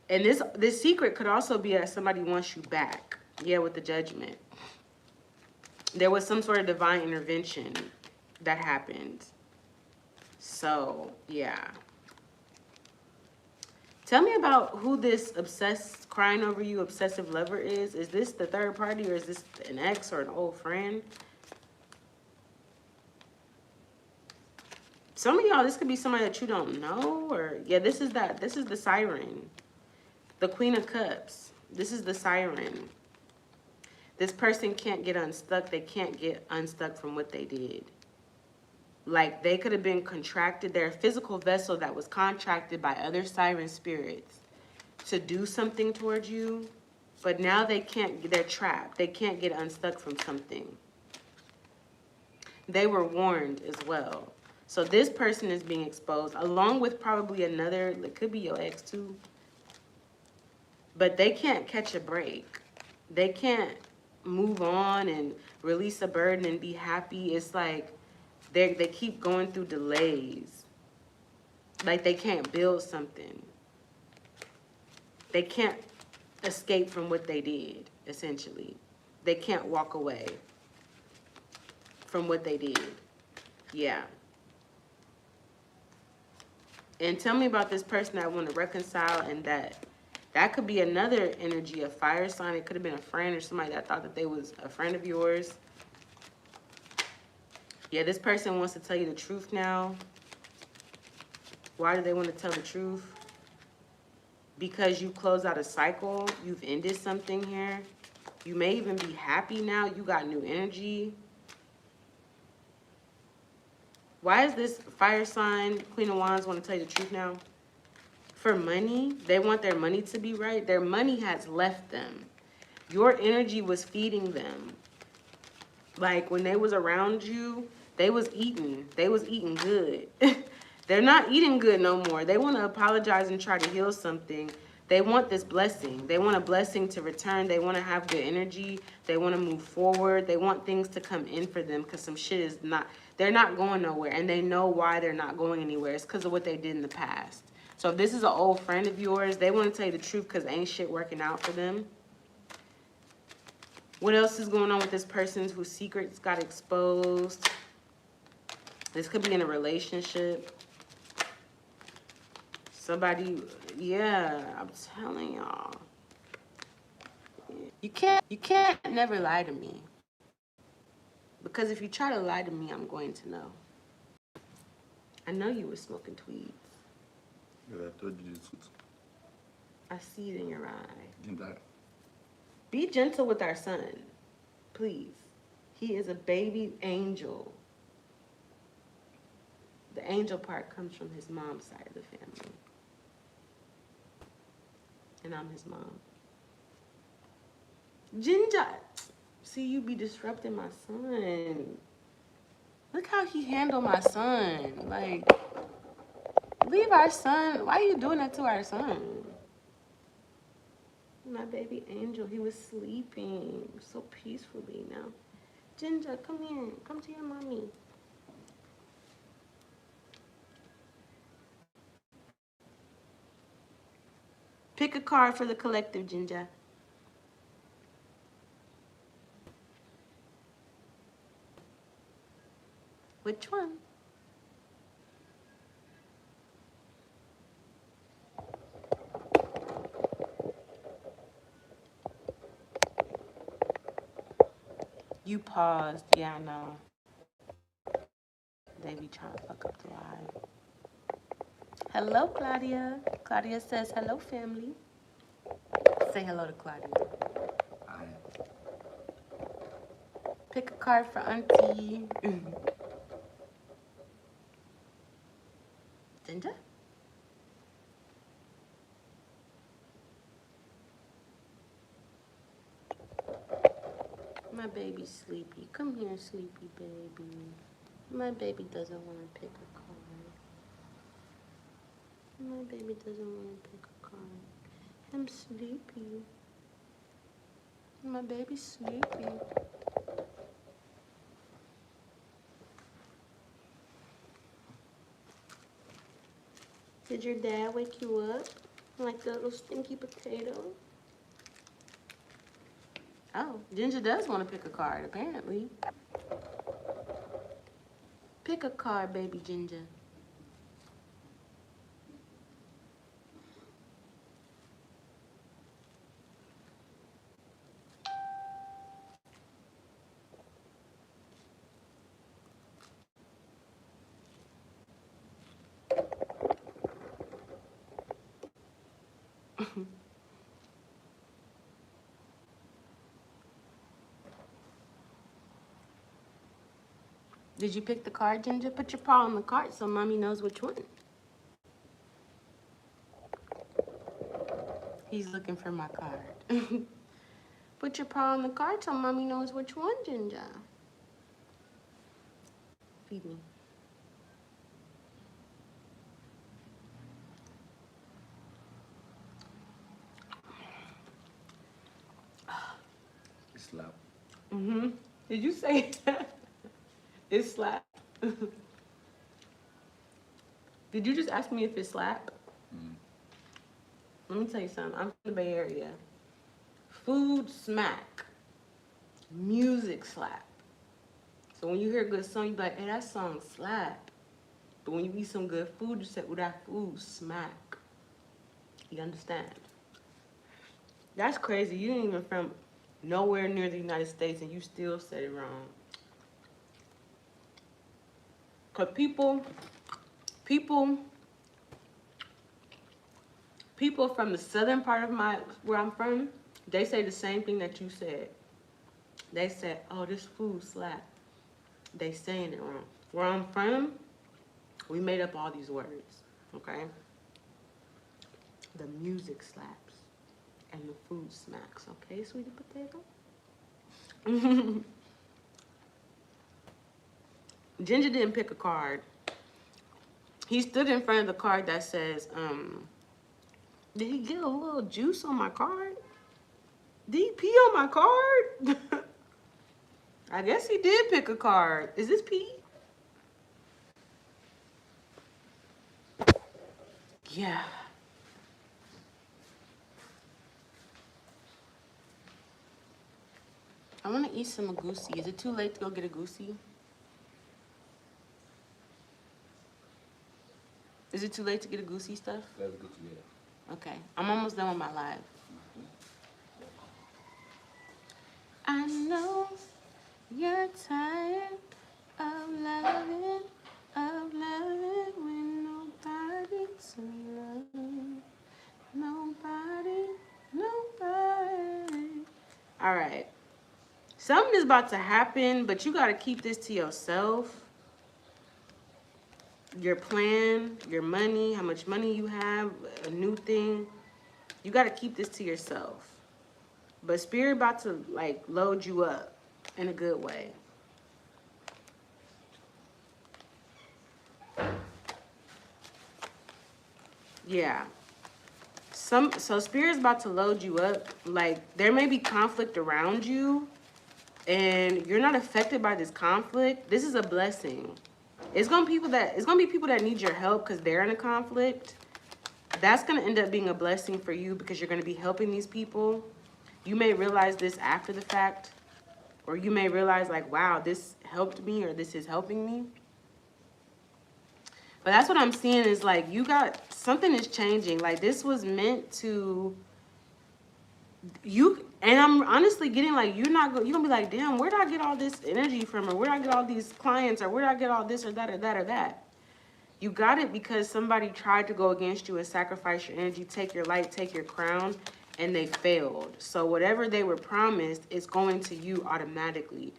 And this secret could also be that somebody wants you back. Yeah, with the Judgment. There was some sort of divine intervention that happened. So, yeah. Tell me about who this obsessed, crying over you, obsessive lover is. Is this the third party, or is this an ex or an old friend? Some of y'all, this could be somebody that you don't know, or yeah, this is the Siren. The Queen of Cups. This is the Siren. This person can't get unstuck. They can't get unstuck from what they did. Like, they could have been contracted. They're a physical vessel that was contracted by other siren spirits to do something towards you. But now they can't, they're trapped. They can't get unstuck from something. They were warned as well. So this person is being exposed, along with probably another, it could be your ex too. But they can't catch a break. They can't move on and release a burden and be happy. It's like, they keep going through delays. Like, they can't build something. They can't escape from what they did, essentially. They can't walk away from what they did. Yeah. And tell me about this person that want to reconcile, and that could be another energy, a fire sign. It could have been a friend or somebody that thought that they was a friend of yours. Yeah, this person wants to tell you the truth now. Why do they want to tell the truth? Because you closed out a cycle. You've ended something here. You may even be happy now. You got new energy. Why is this fire sign, Queen of Wands, want to tell you the truth now? For money, they want their money to be right. Their money has left them. Your energy was feeding them. Like when they was around you, they was eating. They was eating good. They're not eating good no more. They want to apologize and try to heal something. They want this blessing. They want a blessing to return. They want to have good energy. They want to move forward. They want things to come in for them because some shit is not, they're not going nowhere. And they know why they're not going anywhere. It's because of what they did in the past. So if this is an old friend of yours, they want to tell you the truth because ain't shit working out for them. What else is going on with this person whose secrets got exposed? This could be in a relationship. Somebody, yeah, I'm telling y'all. You can't never lie to me. Because if you try to lie to me, I'm going to know. I know you were smoking tweeds. Yeah, I told you the truth. I see it in your eye. Didn't I? Be gentle with our son, please. He is a baby angel. The angel part comes from his mom's side of the family. And I'm his mom. Ginger, see, you be disrupting my son. Look how he handled my son. Like, leave our son. Why are you doing that to our son? My baby angel, he was sleeping so peacefully now. Ginger, come here. Come to your mommy. Pick a card for the collective, Ginger. Which one? You paused. Yeah, I know. They be trying to fuck up the live. Hello, Claudia. Claudia says, hello, family. Say hello to Claudia. I Pick a card for Auntie. Ginger? My baby's sleepy. Come here, sleepy baby. My baby doesn't want to pick a card. My baby doesn't want to pick a card. I'm sleepy. My baby's sleepy. Did your dad wake you up like a little stinky potato? Oh, Ginger does want to pick a card, apparently. Pick a card, baby Ginger. Did you pick the card, Ginger? Put your paw on the card so mommy knows which one. He's looking for my card. Put your paw on the card so mommy knows which one, Ginger. Feed me. slap. Mm-hmm. Did you say that? It slap. Did you just ask me if it slap? Mm. Let me tell you something. I'm from the Bay Area. Food smack. Music slap. So when you hear a good song, you be like, hey, that song slap. But when you eat some good food, you say, oh, that food smack. You understand? That's crazy. You ain't even from nowhere near the United States and you still said it wrong. Because people people from the southern part of where I'm from, they say the same thing that you said. They said, "Oh, this food slap." They saying it wrong. Where I'm from, we made up all these words. Okay. The music slaps and the food smacks. Okay, sweetie potato. Ginger didn't pick a card. He stood in front of the card that says, did he get a little juice on my card? Did he pee on my card? I guess he did pick a card. Is this pee? Yeah. I want to eat some goosey. Is it too late to go get a goosey? Is it too late to get a goosey stuff? Let's go together. Okay. I'm almost done with my live. I know you're tired of loving when nobody's around. Nobody. All right. Something is about to happen, but you got to keep this to yourself. Your plan, your money, how much money you have, a new thing. You got to keep this to yourself. But Spirit about to like load you up in a good way. Yeah. So Spirit's about to load you up. Like there may be conflict around you and you're not affected by this conflict. This is a blessing. It's gonna be people that need your help because they're in a conflict. That's gonna end up being a blessing for you because you're gonna be helping these people. You may realize this after the fact, or you may realize like, wow, this helped me or this is helping me. But that's what I'm seeing is like something is changing. Like this was meant to you, and I'm honestly getting like you're gonna be like, damn, where did I get all this energy from, or where did I get all these clients, or where did I get all this or that or that or that? You got it because somebody tried to go against you and sacrifice your energy, take your light, take your crown, and they failed. So whatever they were promised is going to you automatically.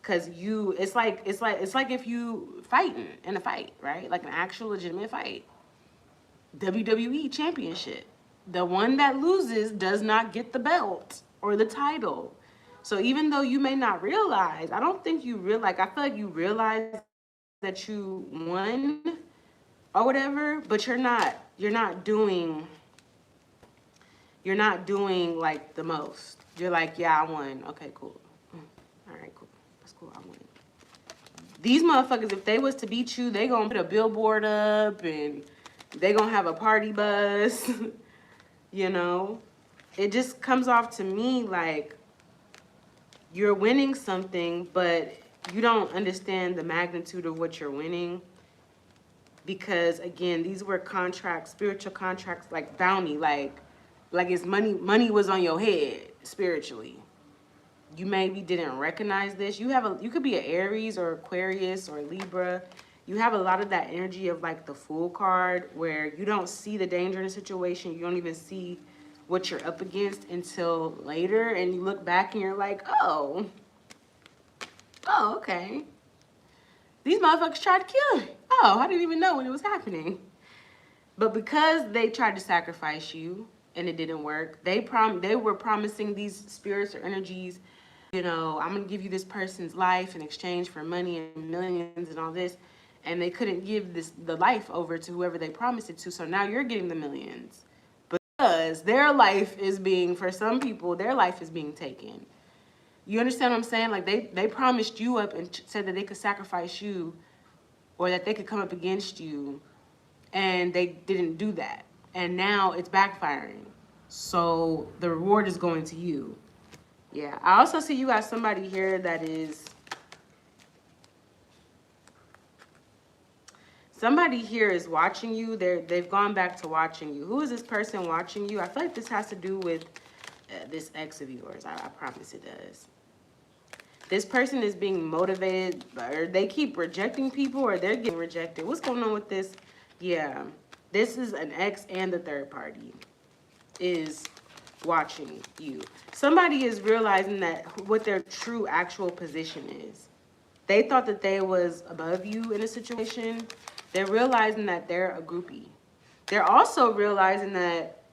Cause it's like if you fighting in a fight, right? Like an actual legitimate fight. WWE championship. The one that loses does not get the belt or the title. So even though you may not realize, I don't think you realize, I feel like you realize that you won or whatever, but you're not doing like the most. You're like, yeah, I won. Okay, cool. All right, cool. That's cool. I won. These motherfuckers, if they was to beat you, they gonna put a billboard up and they gonna have a party bus. You know, it just comes off to me like you're winning something, but you don't understand the magnitude of what you're winning. Because again, these were contracts, spiritual contracts, like bounty, like it's money was on your head spiritually. You maybe didn't recognize this. You could be an Aries or Aquarius or Libra. You have a lot of that energy of like the Fool card where you don't see the danger in the situation. You don't even see what you're up against until later. And you look back and you're like, oh, okay. These motherfuckers tried to kill me. Oh, I didn't even know when it was happening. But because they tried to sacrifice you and it didn't work, they were promising these spirits or energies, you know, I'm going to give you this person's life in exchange for money and millions and all this. And they couldn't give the life over to whoever they promised it to. So now you're getting the millions. Because their life is for some people, their life is being taken. You understand what I'm saying? Like they promised you up and said that they could sacrifice you or that they could come up against you. And they didn't do that. And now it's backfiring. So the reward is going to you. Yeah. I also see you got somebody here that is... Somebody here is watching you. They've gone back to watching you. Who is this person watching you? I feel like this has to do with this ex of yours. I promise it does. This person is being motivated, or they keep rejecting people, or they're getting rejected. What's going on with this? Yeah, this is an ex and the third party. is watching you. Somebody is realizing that what their true actual position is. They thought that they was above you in a situation. They're realizing that they're a groupie. They're also realizing that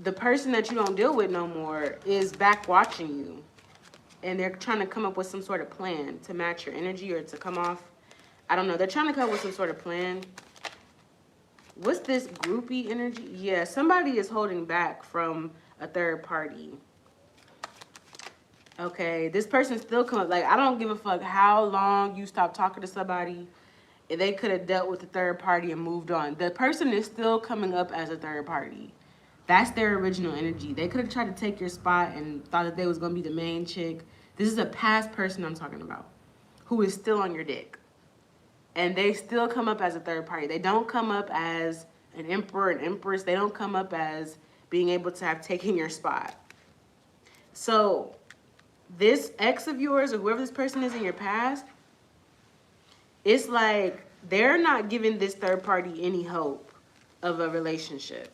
the person that you don't deal with no more is back watching you. And they're trying to come up with some sort of plan to match your energy or to come off. I don't know. They're trying to come up with some sort of plan. What's this groupie energy? Yeah, somebody is holding back from a third party. Okay, this person still come up. Like, I don't give a fuck how long you stop talking to somebody. They could have dealt with the third party and moved on. The person is still coming up as a third party. That's their original energy. They could have tried to take your spot and thought that they was going to be the main chick. This is a past person I'm talking about who is still on your dick. And they still come up as a third party. They don't come up as an emperor, an empress. They don't come up as being able to have taken your spot. So this ex of yours or whoever this person is in your past, it's like they're not giving this third party any hope of a relationship.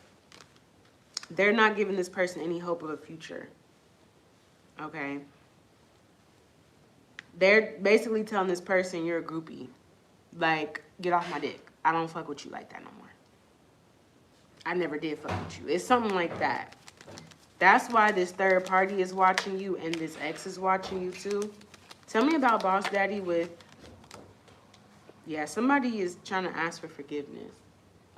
They're not giving this person any hope of a future. Okay? They're basically telling this person you're a groupie. Like, get off my dick. I don't fuck with you like that no more. I never did fuck with you. It's something like that. That's why this third party is watching you and this ex is watching you too. Tell me about Boss Daddy with... Yeah, somebody is trying to ask for forgiveness.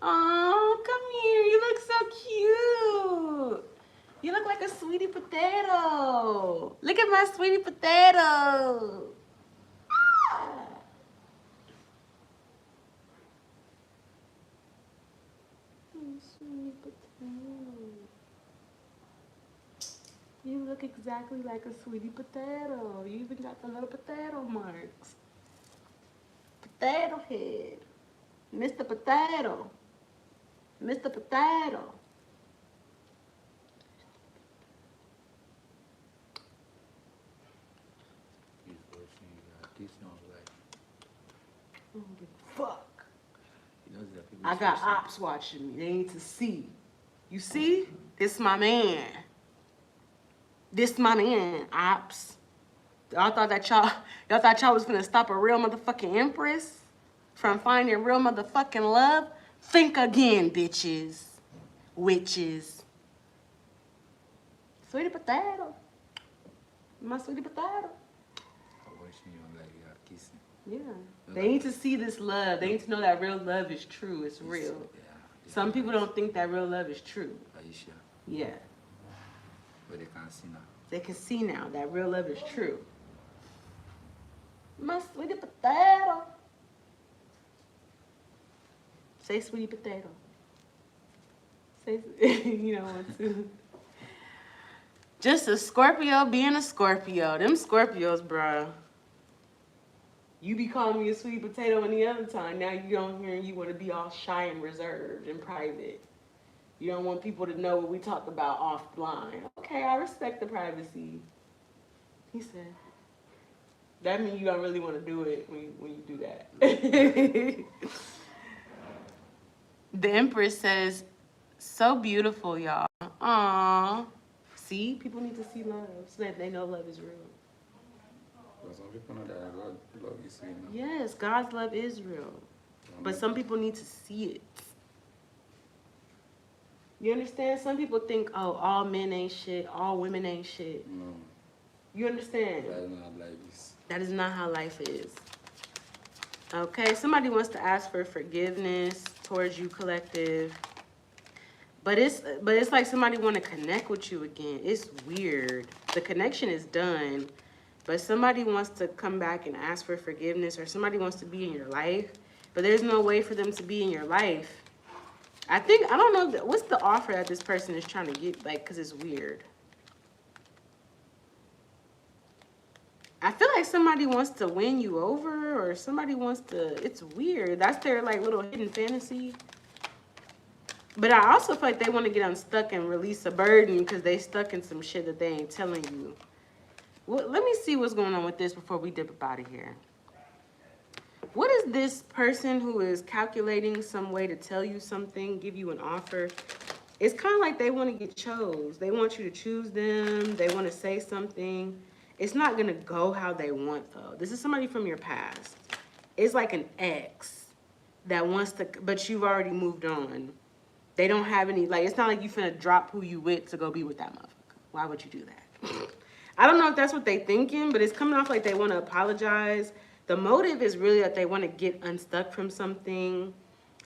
Oh, come here. You look so cute. You look like a sweetie potato. Look at my sweetie potato. Ah. Sweetie potato. You look exactly like a sweetie potato. You even got the little potato marks. Potato head. Mr. Potato. Mr. Potato. Oh, fuck. I got ops watching me. They need to see. You see? This my man. This my man, ops. Y'all thought y'all was gonna stop a real motherfucking empress from finding real motherfucking love? Think again, bitches. Witches. Sweetie potato. My sweetie potato. Yeah. They need to see this love. They need to know that real love is true. It's real. Some people don't think that real love is true. Are you sure? Yeah. But they can't see now. They can see now that real love is true. My sweetie potato. Say sweetie potato. Say, you don't want to. Just a Scorpio being a Scorpio. Them Scorpios, bruh. You be calling me a sweet potato any other time. Now you don't hear and you want to be all shy and reserved and private. You don't want people to know what we talk about offline. Okay, I respect the privacy. He said. That means you don't really want to do it when you do that. The Empress says, so beautiful, y'all. Aww. See, people need to see love so that they know love is real. But some people know that God love is real. Yes, God's love is real. But some people need to see it. You understand? Some people think, oh, all men ain't shit, all women ain't shit. No. You understand? That is not like this. That is not how life is. Okay, somebody wants to ask for forgiveness towards you, collective. But it's like somebody want to connect with you again. It's weird. The connection is done, but somebody wants to come back and ask for forgiveness, or somebody wants to be in your life, but there's no way for them to be in your life. I don't know, what's the offer that this person is trying to get, like, because it's weird. I feel like somebody wants to win you over, or somebody wants to, it's weird. That's their, like, little hidden fantasy. But I also feel like they want to get unstuck and release a burden because they stuck in some shit that they ain't telling you. Well, let me see what's going on with this before we dip up out of here. What is this person who is calculating some way to tell you something, give you an offer? It's kind of like they want to get chose. They want you to choose them. They want to say something. It's not going to go how they want, though. This is somebody from your past. It's like an ex that wants to, but you've already moved on. They don't have any, like, it's not like you finna drop who you with to go be with that motherfucker. Why would you do that? I don't know if that's what they thinking, but it's coming off like they want to apologize. The motive is really that they want to get unstuck from something.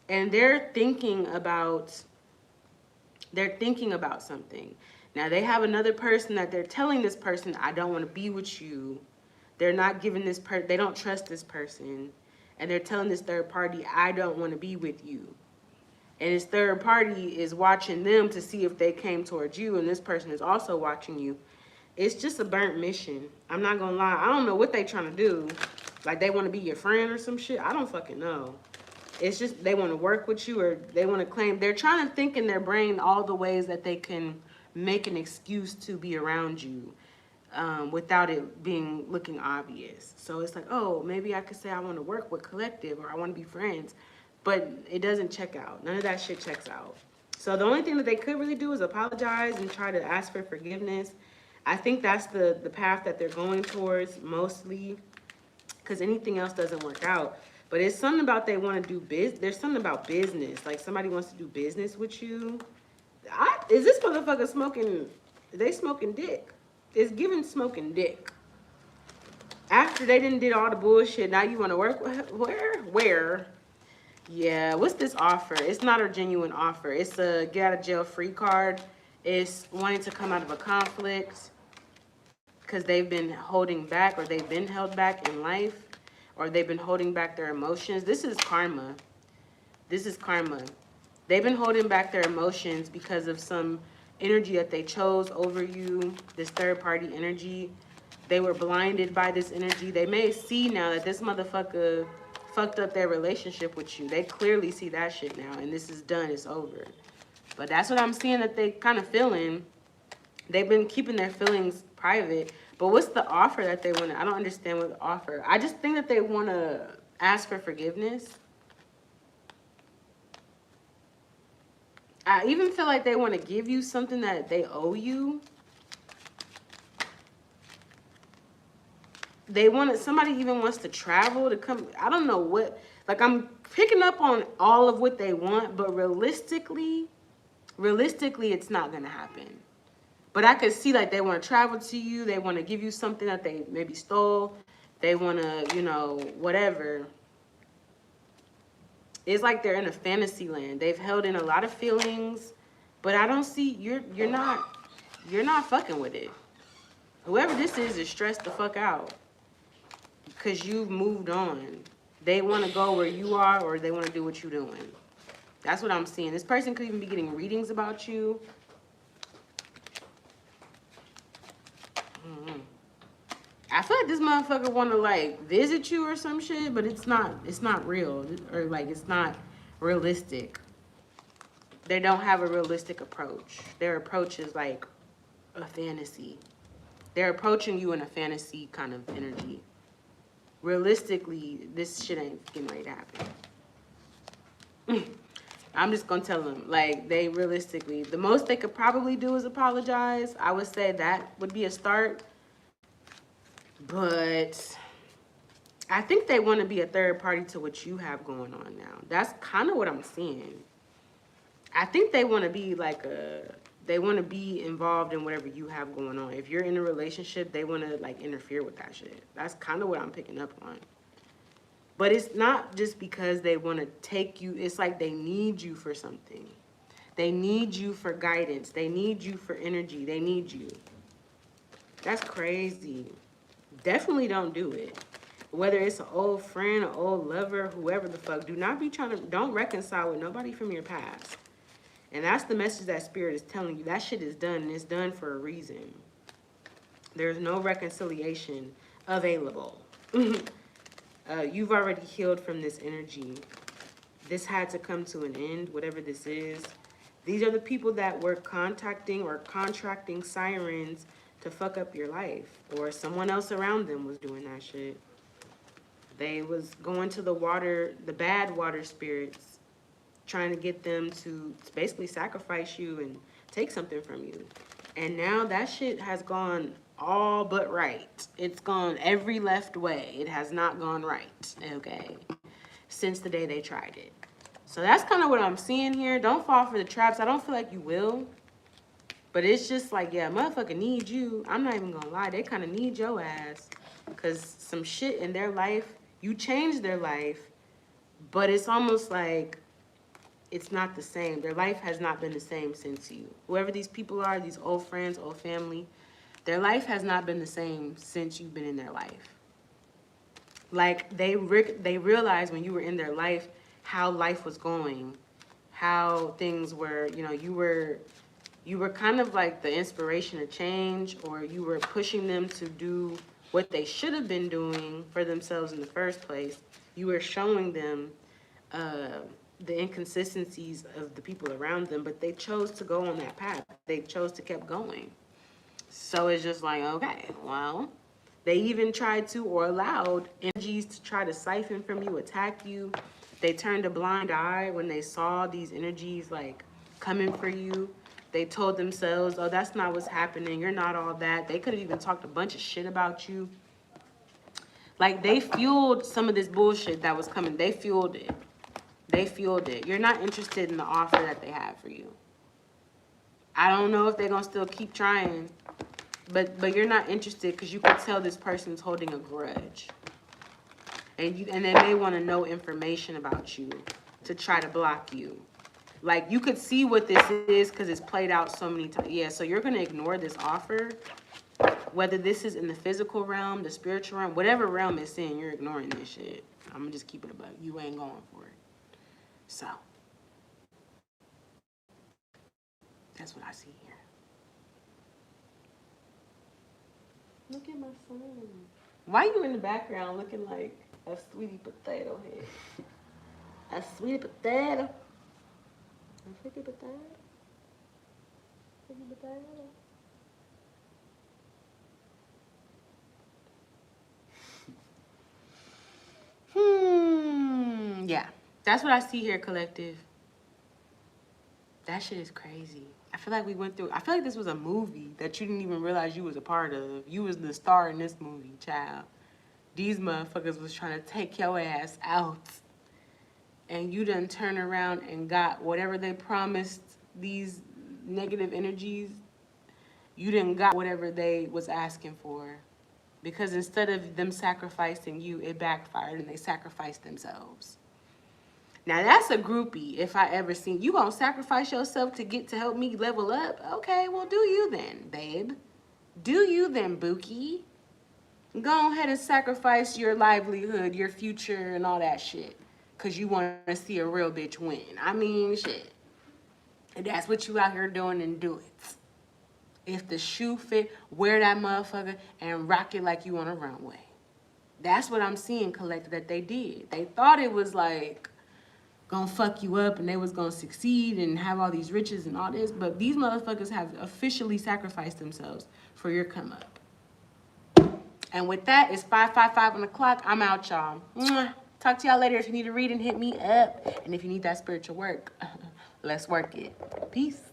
And they're thinking about something. Now they have another person that they're telling this person, I don't want to be with you. They're not giving this they don't trust this person. And they're telling this third party, I don't want to be with you. And this third party is watching them to see if they came towards you, and this person is also watching you. It's just a burnt mission. I'm not gonna lie. I don't know what they trying to do. Like they want to be your friend or some shit. I don't fucking know. It's just they want to work with you, or they want to claim. They're trying to think in their brain all the ways that they can make an excuse to be around you without it looking obvious. So it's like, oh, maybe I could say I want to work with Collective, or I want to be friends. But it doesn't check out. None of that shit checks out. So the only thing that they could really do is apologize and try to ask for forgiveness. I think that's the path that they're going towards mostly, because anything else doesn't work out. But it's something about they want to do business. There's something about business. Like somebody wants to do business with you. Is this motherfucker smoking? They smoking dick. It's giving smoking dick. After they did all the bullshit, now you want to work with where? Yeah, what's this offer? It's not a genuine offer. It's a get out of jail free card. It's wanting to come out of a conflict because they've been holding back, or they've been held back in life, or they've been holding back their emotions. This is karma. This is karma. They've been holding back their emotions because of some energy that they chose over you, this third party energy. They were blinded by this energy. They may see now that this motherfucker fucked up their relationship with you. They clearly see that shit now, and this is done, it's over. But that's what I'm seeing that they kind of feeling. They've been keeping their feelings private. But what's the offer that they want to, I don't understand what the offer. I just think that they want to ask for forgiveness. I even feel like they want to give you something that they owe you. They want somebody even wants to travel to come. I don't know what, like I'm picking up on all of what they want, but realistically, it's not going to happen. But I could see like they want to travel to you. They want to give you something that they maybe stole. They want to, whatever. It's like they're in a fantasy land. They've held in a lot of feelings, but I don't see, you're not fucking with it. Whoever this is stressed the fuck out. Because you've moved on. They want to go where you are, or they want to do what you're doing. That's what I'm seeing. This person could even be getting readings about you. I feel like this motherfucker want to like visit you or some shit, but it's not real, or like it's not realistic. They don't have a realistic approach. Their approach is like a fantasy. They're approaching you in a fantasy kind of energy. Realistically, this shit ain't getting ready to happen. I'm just gonna tell them, like, they realistically, the most they could probably do is apologize. I would say that would be a start. But I think they want to be a third party to what you have going on now. That's kind of what I'm seeing. I think they want to be like they want to be involved in whatever you have going on. If you're in a relationship, they want to like interfere with that shit. That's kind of what I'm picking up on. But it's not just because they want to take you. It's like they need you for something. They need you for guidance. They need you for energy. They need you. That's crazy. Definitely don't do it. Whether it's an old friend, an old lover, whoever the fuck, don't reconcile with nobody from your past. And that's the message that Spirit is telling you. That shit is done, and it's done for a reason. There's no reconciliation available. You've already healed from this energy. This had to come to an end, whatever this is. These are the people that were contacting or contracting sirens to fuck up your life, or someone else around them was doing that shit. They was going to the water, the bad water spirits, trying to get them to basically sacrifice you and take something from you. And now that shit has gone all but right. It's gone every left way. It has not gone right, okay, since the day they tried it. So that's kind of what I'm seeing here. Don't fall for the traps. I don't feel like you will. But it's just like, yeah, motherfucker need you. I'm not even gonna lie. They kind of need your ass. Because some shit in their life, you changed their life, but it's almost like it's not the same. Their life has not been the same since you. Whoever these people are, these old friends, old family, their life has not been the same since you've been in their life. Like, they realized when you were in their life how life was going, how things were, you know, you were kind of like the inspiration to change, or you were pushing them to do what they should have been doing for themselves in the first place. You were showing them the inconsistencies of the people around them, but they chose to go on that path. They chose to keep going. So it's just like, okay, well, they even tried to or allowed energies to try to siphon from you, attack you. They turned a blind eye when they saw these energies like coming for you. They told themselves, oh, that's not what's happening. You're not all that. They could have even talked a bunch of shit about you. Like, they fueled some of this bullshit that was coming. They fueled it. They fueled it. You're not interested in the offer that they have for you. I don't know if they're going to still keep trying, but you're not interested because you can tell this person's holding a grudge. And they may want to know information about you to try to block you. Like, you could see what this is because it's played out so many times. Yeah, so you're going to ignore this offer. Whether this is in the physical realm, the spiritual realm, whatever realm it's in, you're ignoring this shit. I'm going to just keep it above. You ain't going for it. So, that's what I see here. Look at my son. Why you in the background looking like a sweetie potato head? A sweetie potato. A sweetie potato. Sweetie potato. Yeah, that's what I see here, collective. That shit is crazy. I feel like I feel like this was a movie that you didn't even realize you was a part of. You was the star in this movie, child. These motherfuckers was trying to take your ass out. And you done turn around and got whatever they promised these negative energies. You done got whatever they was asking for. Because instead of them sacrificing you, it backfired and they sacrificed themselves. Now that's a groupie if I ever seen. You gonna sacrifice yourself to help me level up? Okay, well do you then, babe. Do you then, Bookie. Go ahead and sacrifice your livelihood, your future, and all that shit. Because you want to see a real bitch win. I mean, shit. If that's what you out here doing, then do it. If the shoe fit, wear that motherfucker and rock it like you on a runway. That's what I'm seeing, collective, that they did. They thought it was like gonna fuck you up and they was gonna succeed and have all these riches and all this, but these motherfuckers have officially sacrificed themselves for your come up. And with that, it's 5:55 on the clock. I'm out, y'all. Mwah. Talk to y'all later. If you need a reading, hit me up. And if you need that spiritual work, let's work it. Peace.